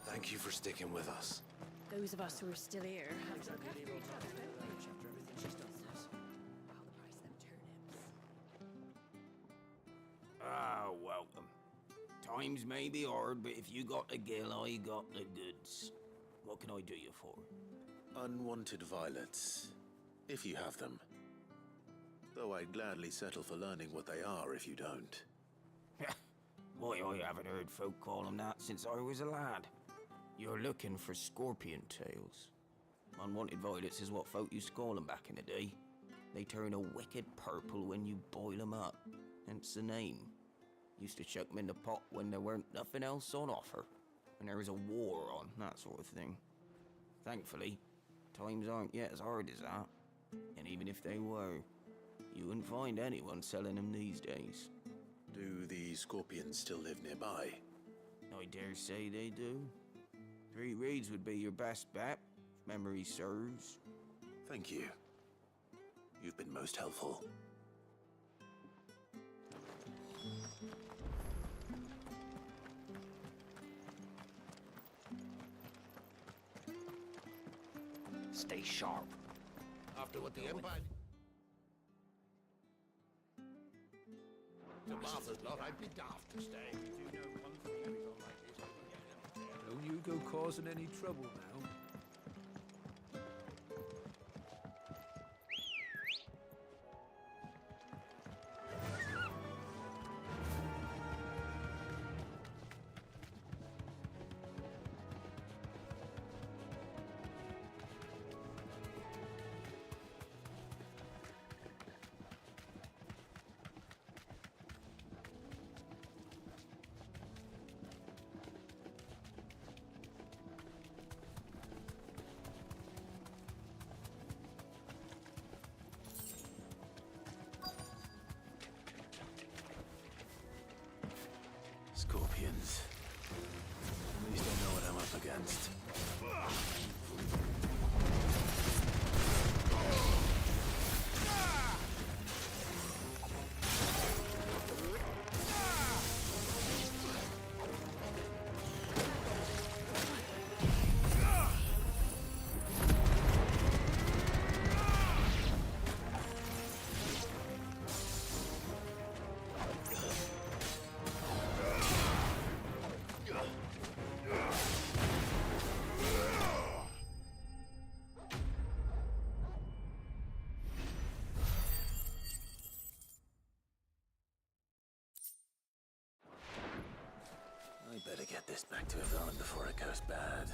[SPEAKER 1] Thank you for sticking with us.
[SPEAKER 2] Those of us who are still here have to
[SPEAKER 17] Ah, welcome. Times may be hard, but if you got the gill, I got the goods. What can I do you for?
[SPEAKER 1] Unwanted violets, if you have them. Though I'd gladly settle for learning what they are if you don't.
[SPEAKER 17] Why, I haven't heard folk call them that since I was a lad. You're looking for scorpion tails. Unwanted violets is what folk used to call them back in the day. They turn a wicked purple when you boil them up, hence the name. Used to chuck them in the pot when there weren't nothing else on offer, when there was a war on, that sort of thing. Thankfully, times aren't yet as hard as that, and even if they were, you wouldn't find anyone selling them these days.
[SPEAKER 1] Do the scorpions still live nearby?
[SPEAKER 17] I dare say they do. 3 reeds would be your best bet, if memory serves.
[SPEAKER 1] Thank you. You've been most helpful.
[SPEAKER 17] Stay sharp.
[SPEAKER 6] After what the Empire... To Martha's lot, I'd be daft to stay. You do know one thing every time like this, I can get them.
[SPEAKER 18] Don't you go causing any trouble now.
[SPEAKER 1] Scorpions. At least I know what I'm up against. I better get this back to Yvonne before it goes bad.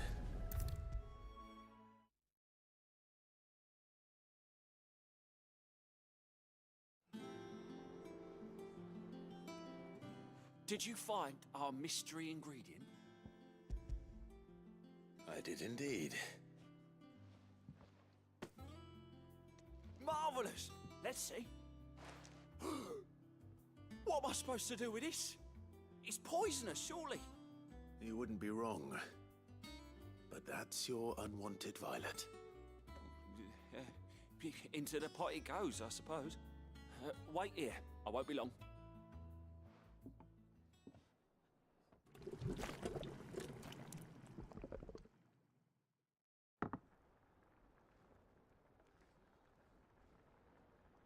[SPEAKER 13] Did you find our mystery ingredient?
[SPEAKER 1] I did indeed.
[SPEAKER 13] Marvelous! Let's see. What am I supposed to do with this? It's poisonous, surely.
[SPEAKER 1] You wouldn't be wrong. But that's your unwanted violet.
[SPEAKER 13] Into the pot it goes, I suppose. Wait here. I won't be long.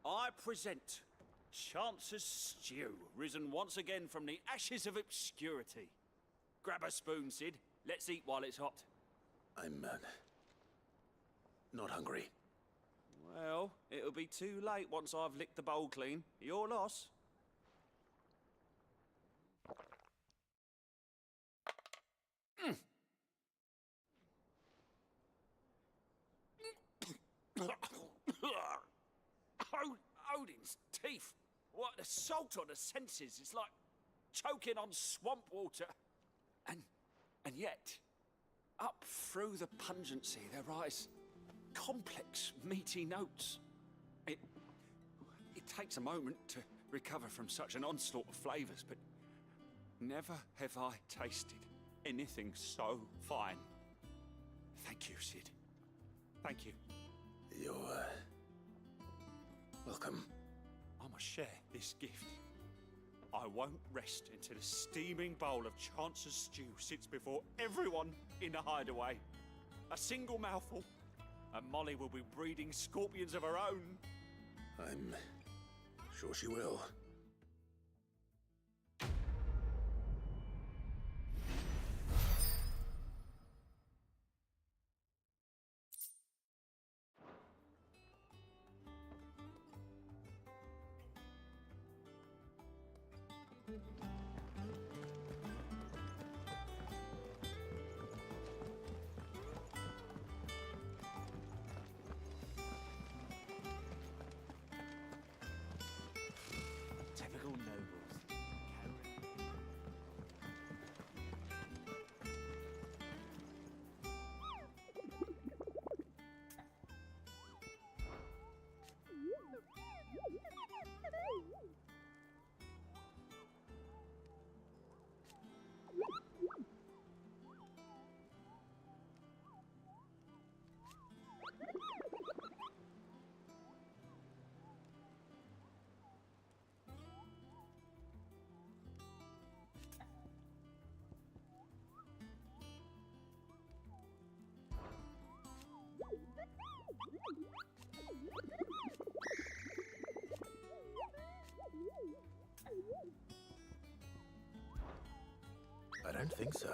[SPEAKER 13] I present Chance's Stew, risen once again from the ashes of obscurity. Grab a spoon, Sid. Let's eat while it's hot.
[SPEAKER 1] I'm, not hungry.
[SPEAKER 13] Well, it'll be too late once I've licked the bowl clean. Your loss.
[SPEAKER 6] Odin's teeth. What assault on the senses. It's like choking on swamp water. And yet, up through the pungency, there rise complex, meaty notes. It takes a moment to recover from such an onslaught of flavors, but never have I tasted anything so fine. Thank you, Sid. Thank you.
[SPEAKER 1] You're, welcome.
[SPEAKER 6] I must share this gift. I won't rest until a steaming bowl of Chance's stew sits before everyone in the hideaway. A single mouthful, and Molly will be breeding scorpions of her own.
[SPEAKER 1] I'm sure she will.
[SPEAKER 12] Typical nobles.
[SPEAKER 1] I don't think so.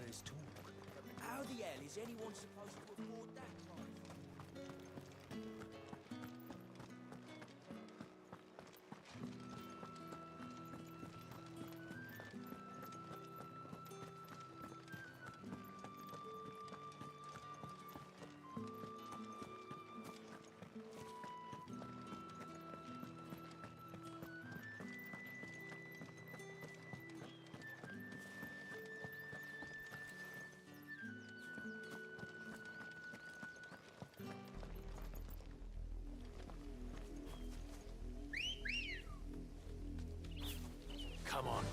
[SPEAKER 6] There's talk. How the hell is anyone supposed to afford that price?
[SPEAKER 1] Come on.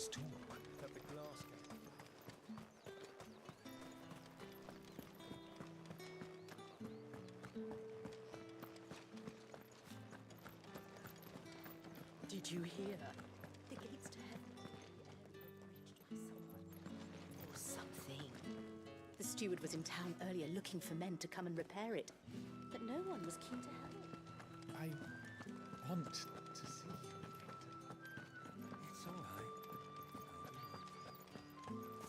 [SPEAKER 18] this talk?
[SPEAKER 4] At the glass gate.
[SPEAKER 15] Did you hear?
[SPEAKER 2] The gates to heaven were breached by someone.
[SPEAKER 15] Or something. The steward was in town earlier looking for men to come and repair it, but no one was keen to help.
[SPEAKER 18] I want to see you.
[SPEAKER 17] It's all right.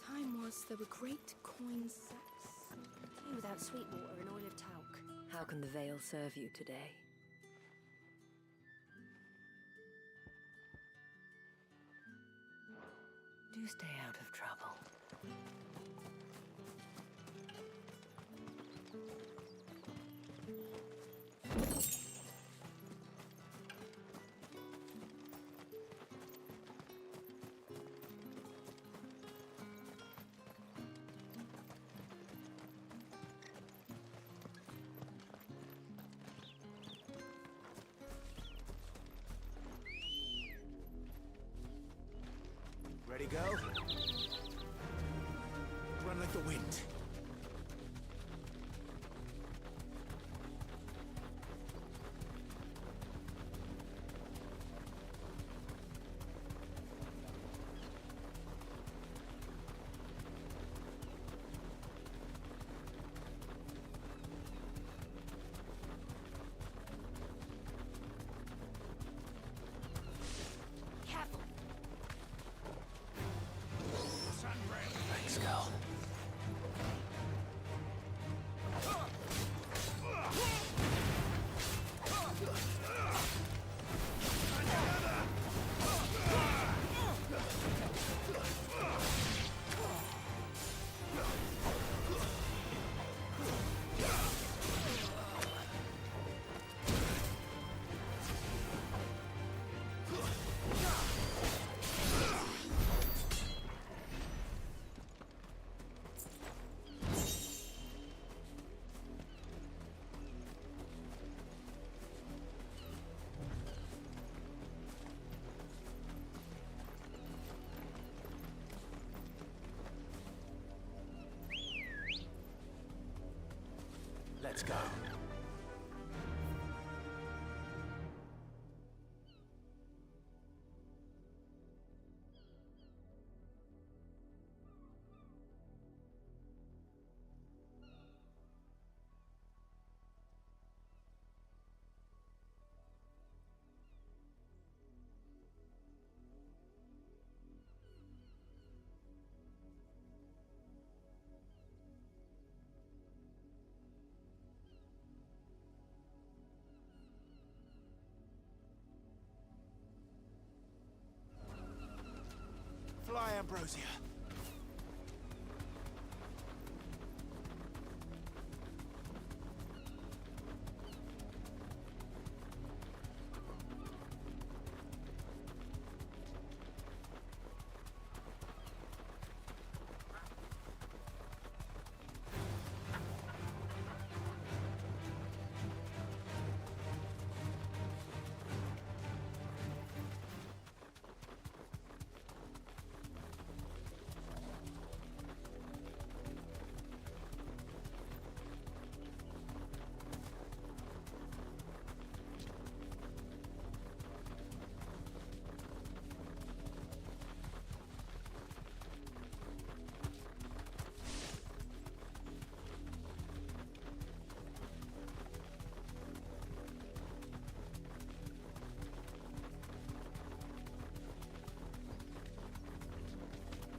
[SPEAKER 2] Time was there were great coin sacks. Tea without sweet water and oil of talc.
[SPEAKER 19] How can the veil serve you today? Do stay out of trouble.
[SPEAKER 6] Ready, go? Run like the wind.
[SPEAKER 1] Thanks, Cal. Let's go.
[SPEAKER 6] Fly, Ambrosia.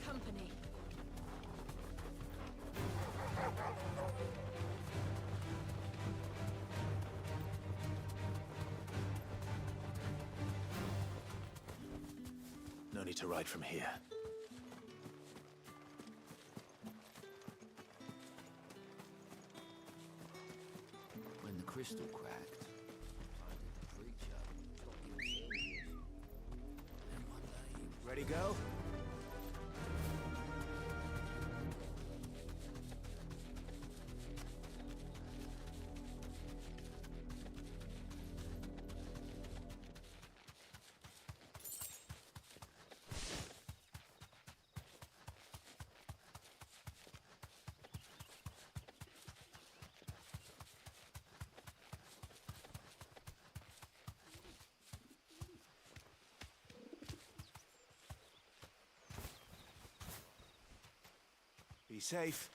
[SPEAKER 2] Company.
[SPEAKER 1] No need to ride from here.
[SPEAKER 17] When the crystal cracked, I did the preacher. Then one day,
[SPEAKER 6] Ready, go?
[SPEAKER 20] Be safe.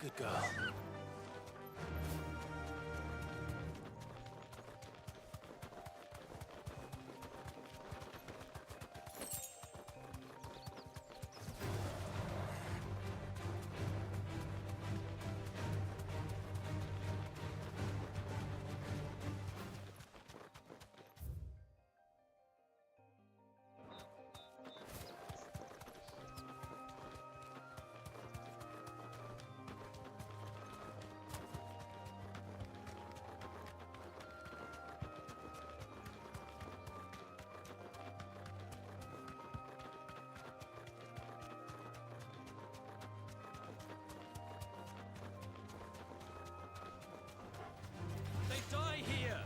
[SPEAKER 1] Good girl.
[SPEAKER 7] They die here!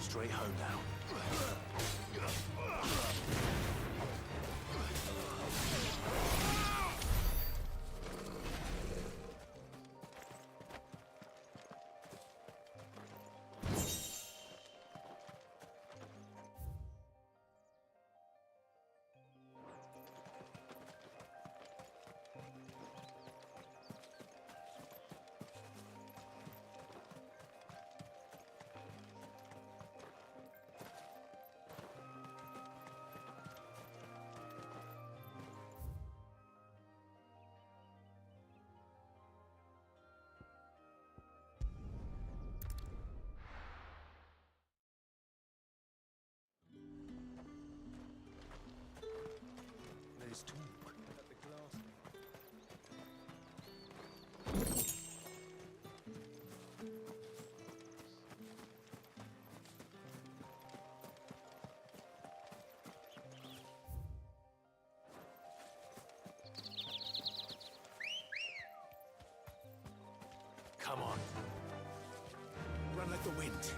[SPEAKER 1] Straight home now.
[SPEAKER 18] There's talk at the glass.
[SPEAKER 1] Come on. Run like the wind.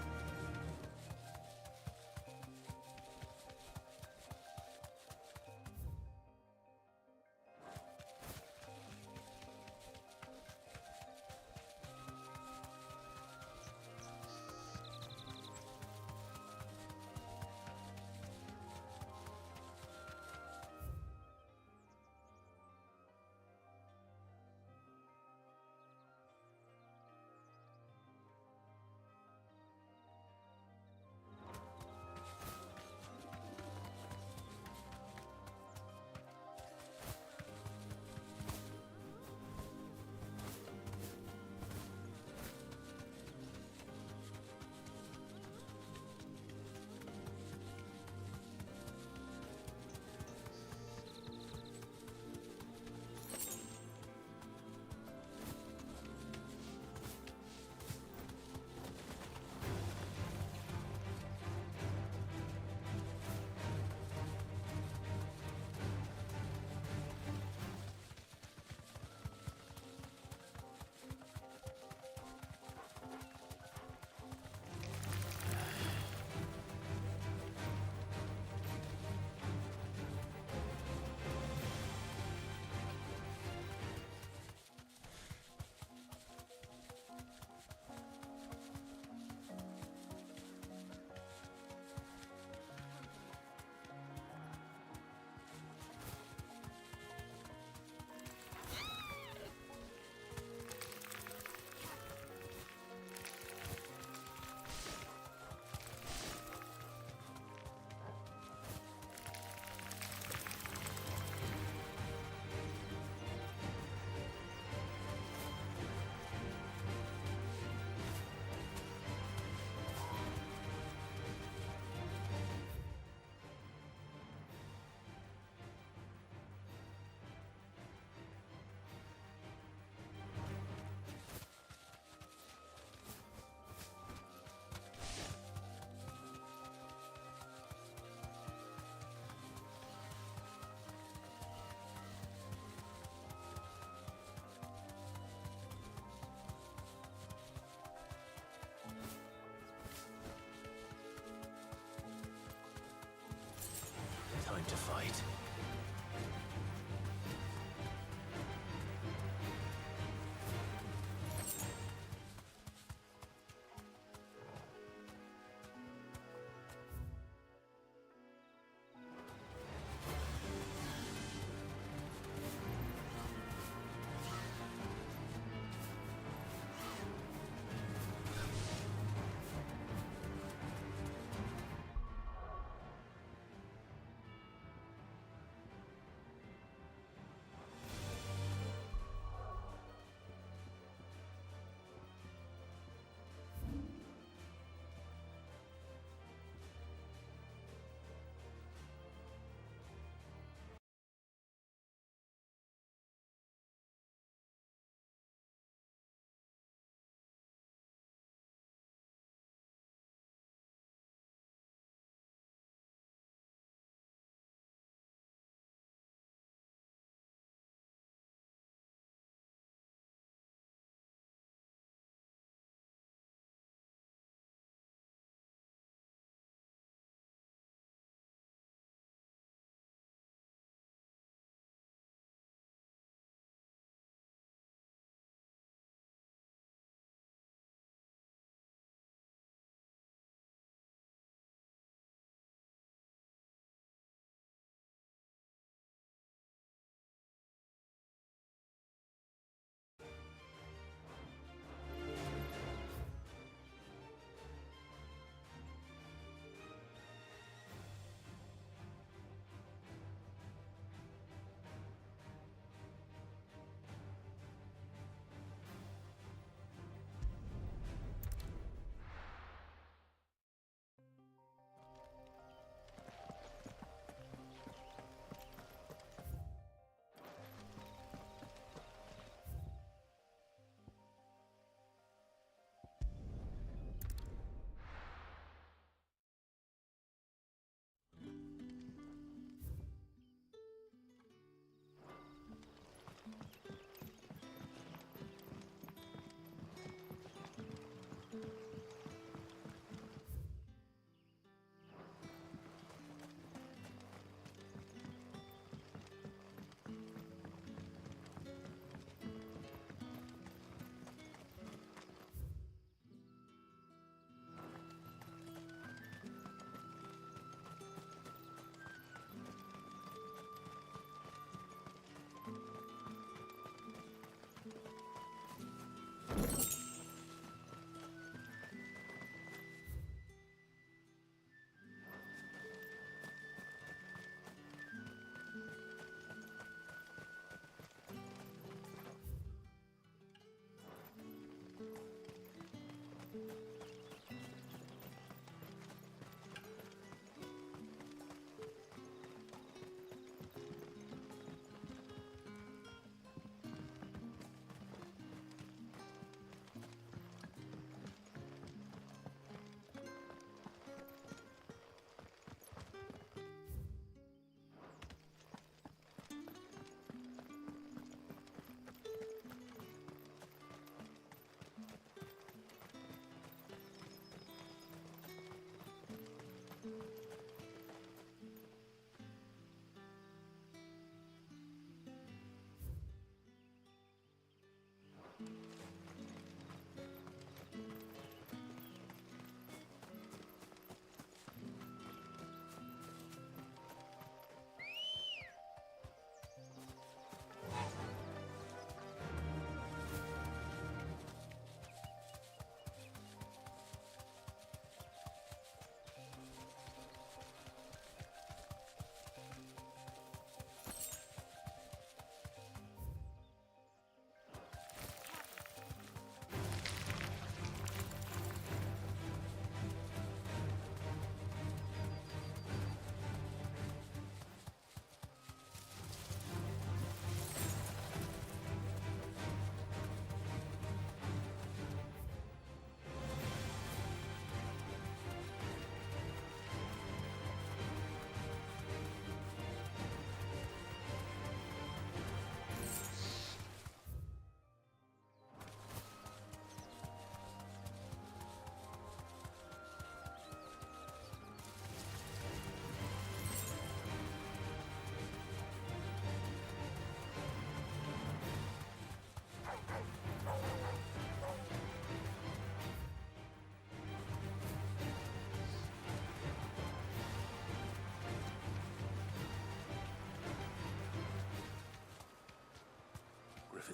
[SPEAKER 1] time to fight.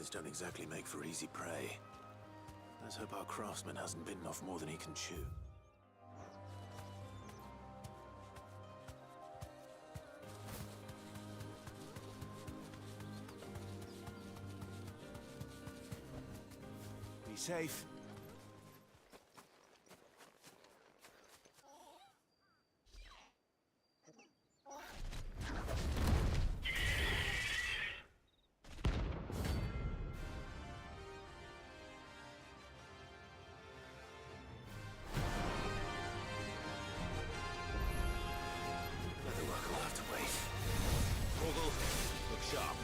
[SPEAKER 1] Humans don't exactly make for easy prey. Let's hope our craftsman hasn't bitten off more than he can chew.
[SPEAKER 18] Be safe.
[SPEAKER 1] Leatherwork will have to wait.
[SPEAKER 18] Morgul, look sharp.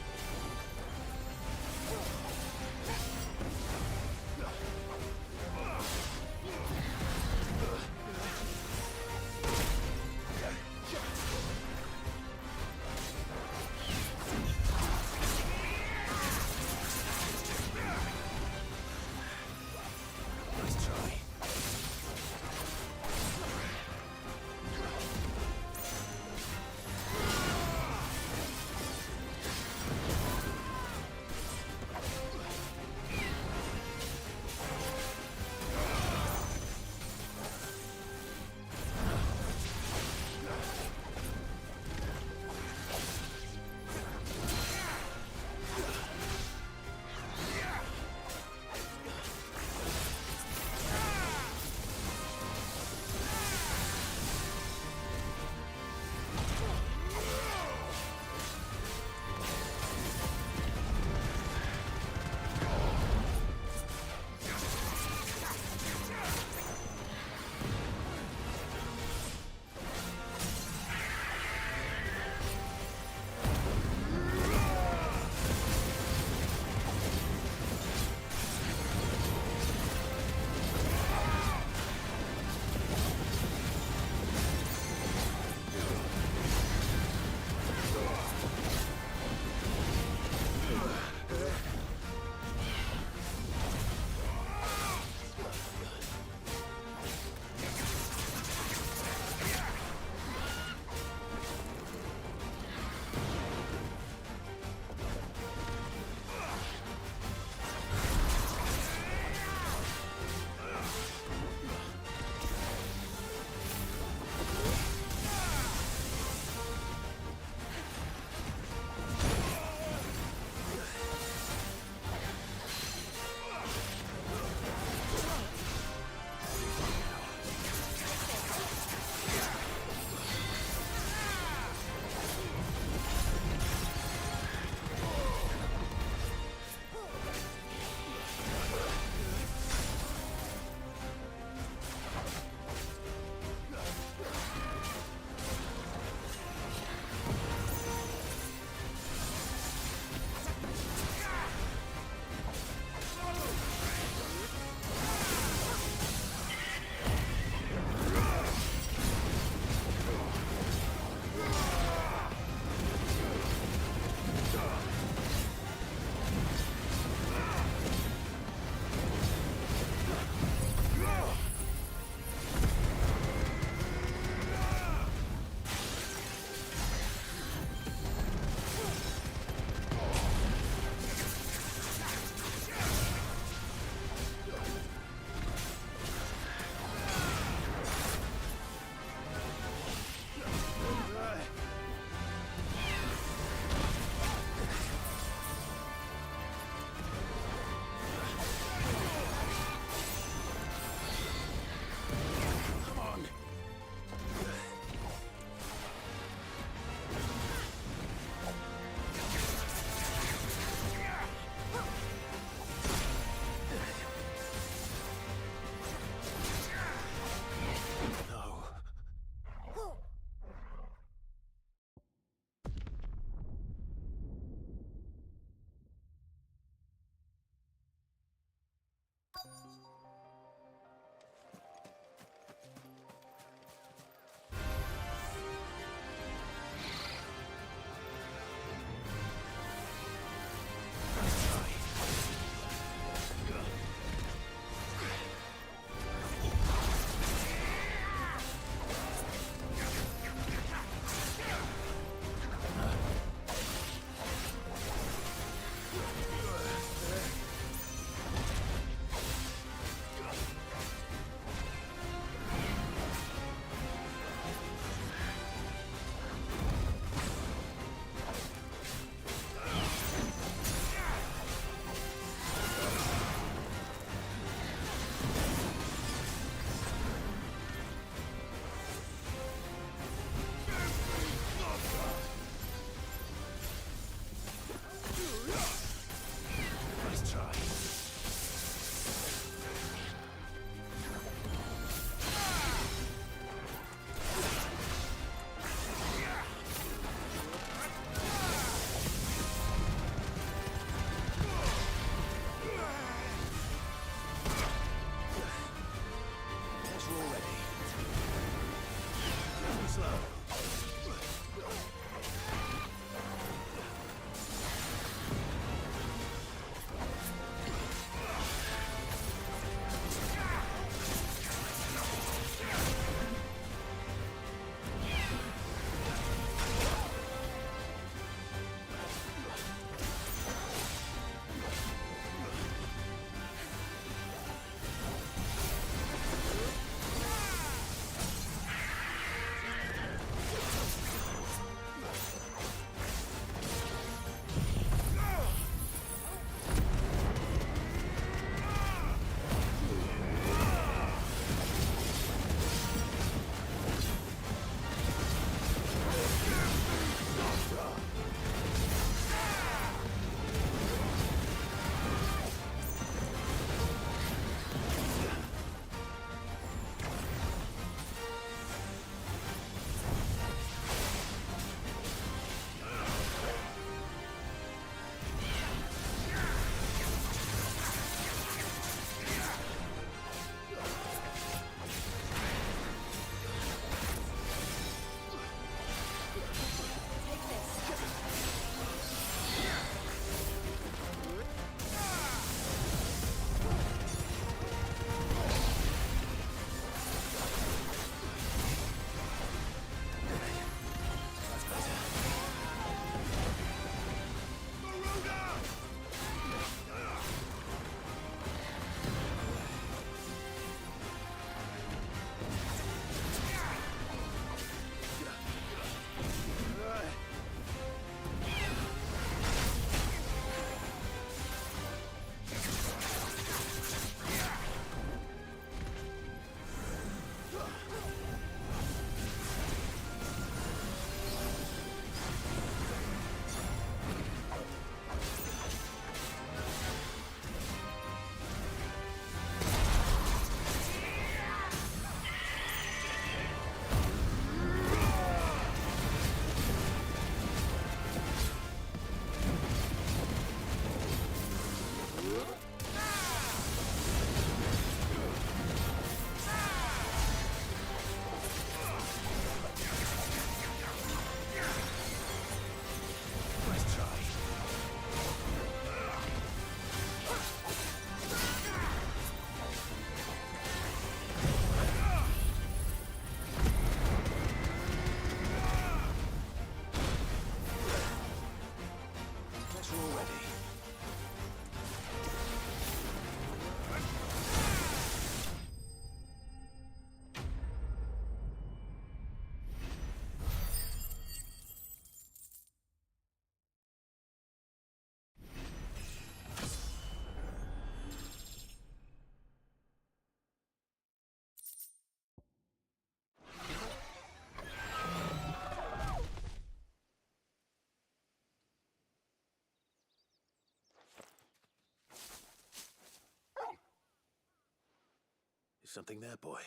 [SPEAKER 1] Something there, boy?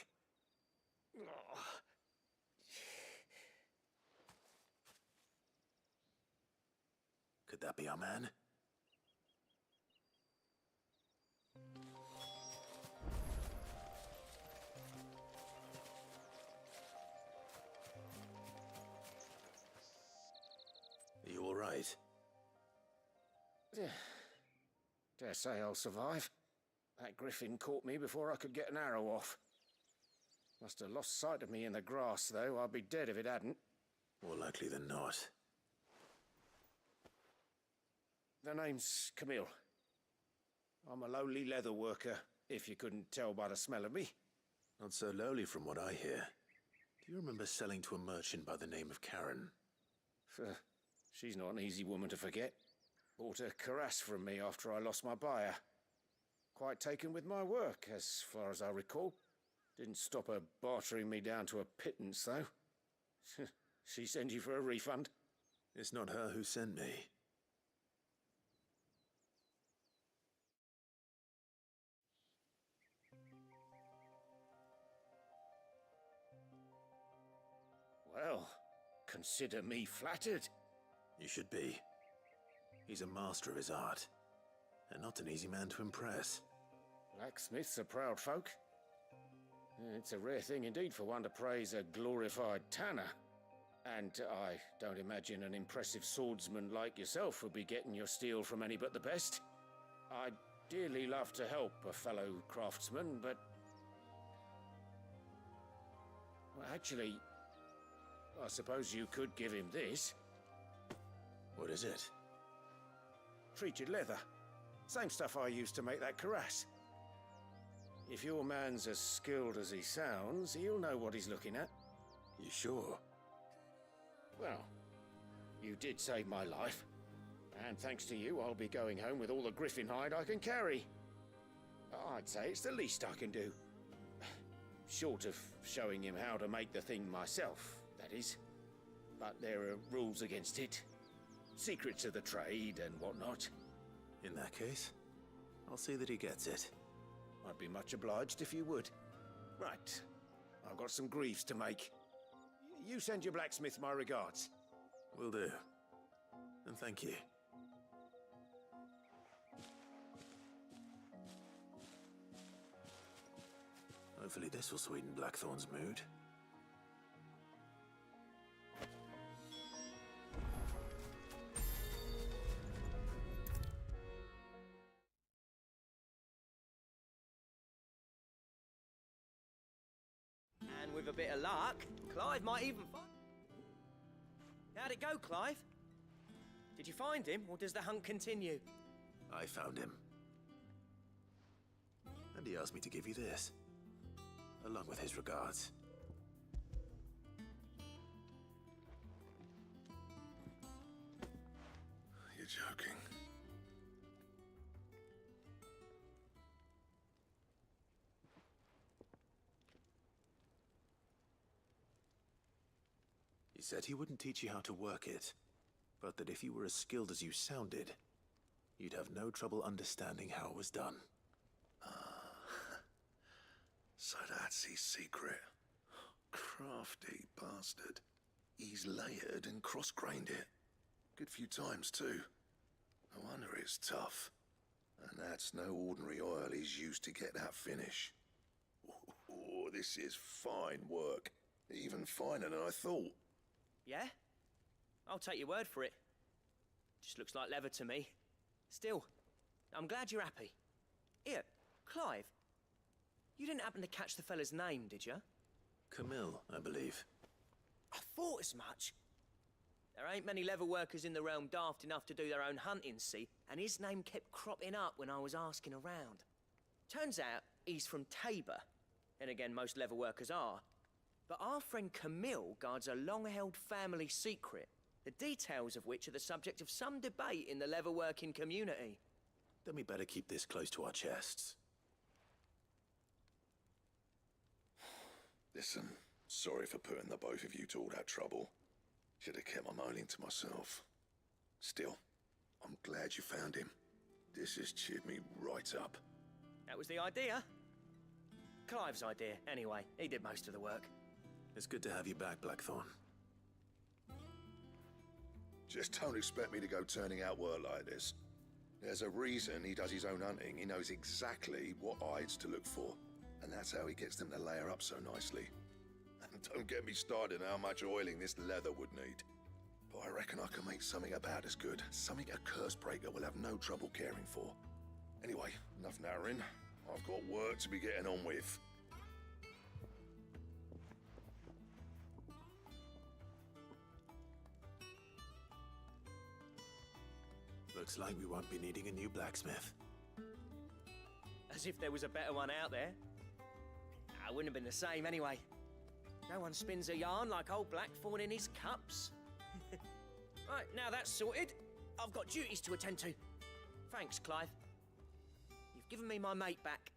[SPEAKER 1] Could that be our man? Are you all right?
[SPEAKER 6] Dare say I'll survive. That griffin caught me before I could get an arrow off. Must have lost sight of me in the grass, though. I'd be dead if it hadn't.
[SPEAKER 1] More likely than not.
[SPEAKER 6] The name's Camille. I'm a lowly leather worker, if you couldn't tell by the smell of me.
[SPEAKER 1] Not so lowly from what I hear. Do you remember selling to a merchant by the name of Karen?
[SPEAKER 6] She's not an easy woman to forget. Bought a cuirass from me after I lost my buyer. Quite taken with my work, as far as I recall. Didn't stop her bartering me down to a pittance, though. She sent you for a refund?
[SPEAKER 1] It's not her who sent me.
[SPEAKER 6] Well, consider me flattered.
[SPEAKER 1] You should be. He's a master of his art, and not an easy man to impress.
[SPEAKER 6] Blacksmiths are proud folk. It's a rare thing indeed for one to praise a glorified tanner. And I don't imagine an impressive swordsman like yourself would be getting your steel from any but the best. I'd dearly love to help a fellow craftsman, but... Well, actually, I suppose you could give him this.
[SPEAKER 1] What is it?
[SPEAKER 6] Treated leather. Same stuff I used to make that cuirass. If your man's as skilled as he sounds, he'll know what he's looking at.
[SPEAKER 1] You sure?
[SPEAKER 6] Well, you did save my life. And thanks to you, I'll be going home with all the griffin hide I can carry. I'd say it's the least I can do. Short of showing him how to make the thing myself, that is. But there are rules against it. Secrets of the trade and whatnot.
[SPEAKER 1] In that case, I'll see that he gets it.
[SPEAKER 6] I'd be much obliged if you would. Right. I've got some greaves to make. You send your blacksmith my regards.
[SPEAKER 1] Will do. And thank you. Hopefully this will sweeten Blackthorn's mood.
[SPEAKER 14] And with a bit of luck, Clive might even find... How'd it go, Clive? Did you find him, or does the hunt continue?
[SPEAKER 1] I found him. And he asked me to give you this, along with his regards.
[SPEAKER 3] You're joking.
[SPEAKER 1] He said he wouldn't teach you how to work it, but that if you were as skilled as you sounded, you'd have no trouble understanding how it was done.
[SPEAKER 3] So that's his secret. Crafty bastard. He's layered and cross-grained it. Good few times, too. No wonder it's tough. And that's no ordinary oil he's used to get that finish. Oh, this is fine work. Even finer than I thought.
[SPEAKER 14] Yeah? I'll take your word for it. Just looks like leather to me. Still, I'm glad you're happy. Here, Clive. You didn't happen to catch the fella's name, did you?
[SPEAKER 1] Camille, I believe.
[SPEAKER 14] I thought as much. There ain't many leather workers in the realm daft enough to do their own hunting, see? And his name kept cropping up when I was asking around. Turns out he's from Tabor. And again, most leather workers are. But our friend Camille guards a long-held family secret, the details of which are the subject of some debate in the leather-working community.
[SPEAKER 1] Then we better keep this close to our chests.
[SPEAKER 3] Listen, sorry for putting the both of you to all that trouble. Should have kept my moaning to myself. Still, I'm glad you found him. This has cheered me right up.
[SPEAKER 14] That was the idea. Clive's idea, anyway. He did most of the work.
[SPEAKER 1] It's good to have you back, Blackthorn.
[SPEAKER 3] Just don't expect me to go turning out work like this. There's a reason he does his own hunting. He knows exactly what hides to look for. And that's how he gets them to layer up so nicely. And don't get me started on how much oiling this leather would need. But I reckon I can make something about as good. Something a Cursebreaker will have no trouble caring for. Anyway, enough narrowing. I've got work to be getting on with.
[SPEAKER 1] Looks like we won't be needing a new blacksmith.
[SPEAKER 14] As if there was a better one out there. I wouldn't have been the same anyway. No one spins a yarn like old Blackthorn in his cups. Right, now that's sorted, I've got duties to attend to. Thanks, Clive. You've given me my mate back.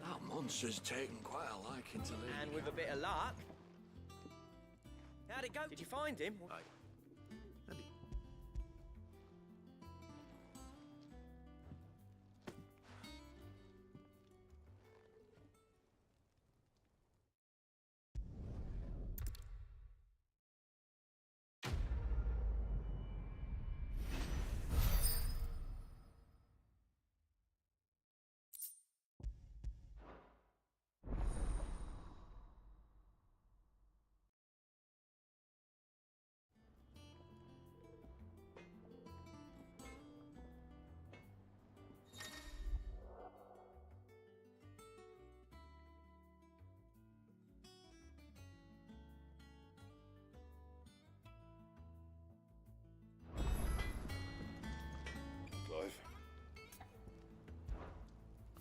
[SPEAKER 6] That monster's taken quite a liking to leave.
[SPEAKER 14] And with a bit of luck... How'd it go? Did you find him?
[SPEAKER 3] Clive?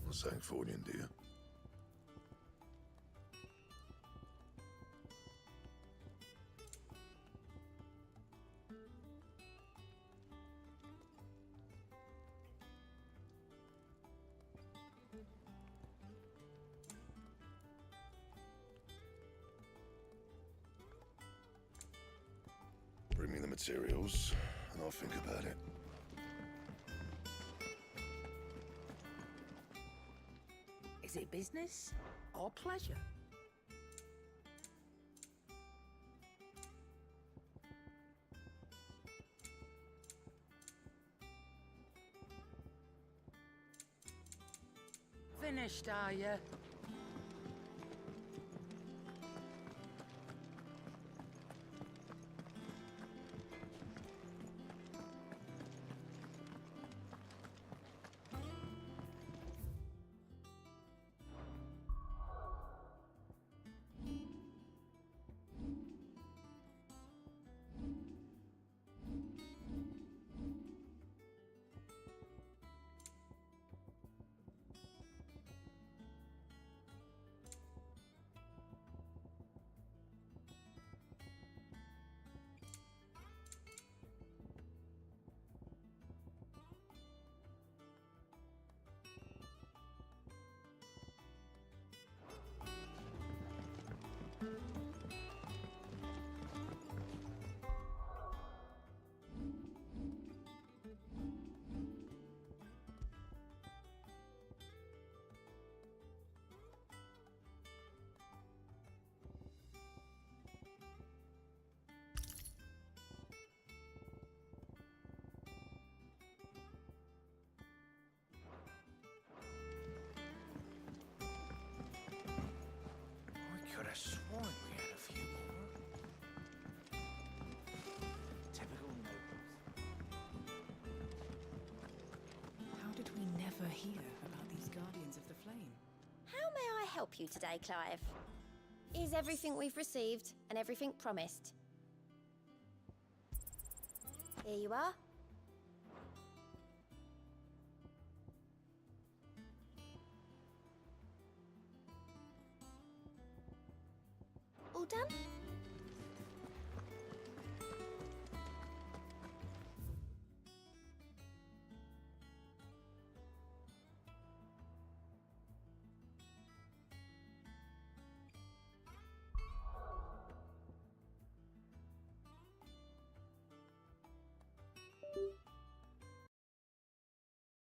[SPEAKER 3] What's that for you, dear? Bring me the materials, and I'll think about it.
[SPEAKER 19] Is it business or pleasure? Finished, are you?
[SPEAKER 20] hear about these Guardians of the Flame.
[SPEAKER 5] How may I help you today, Clive? Is everything we've received and everything promised? Here you are. All done?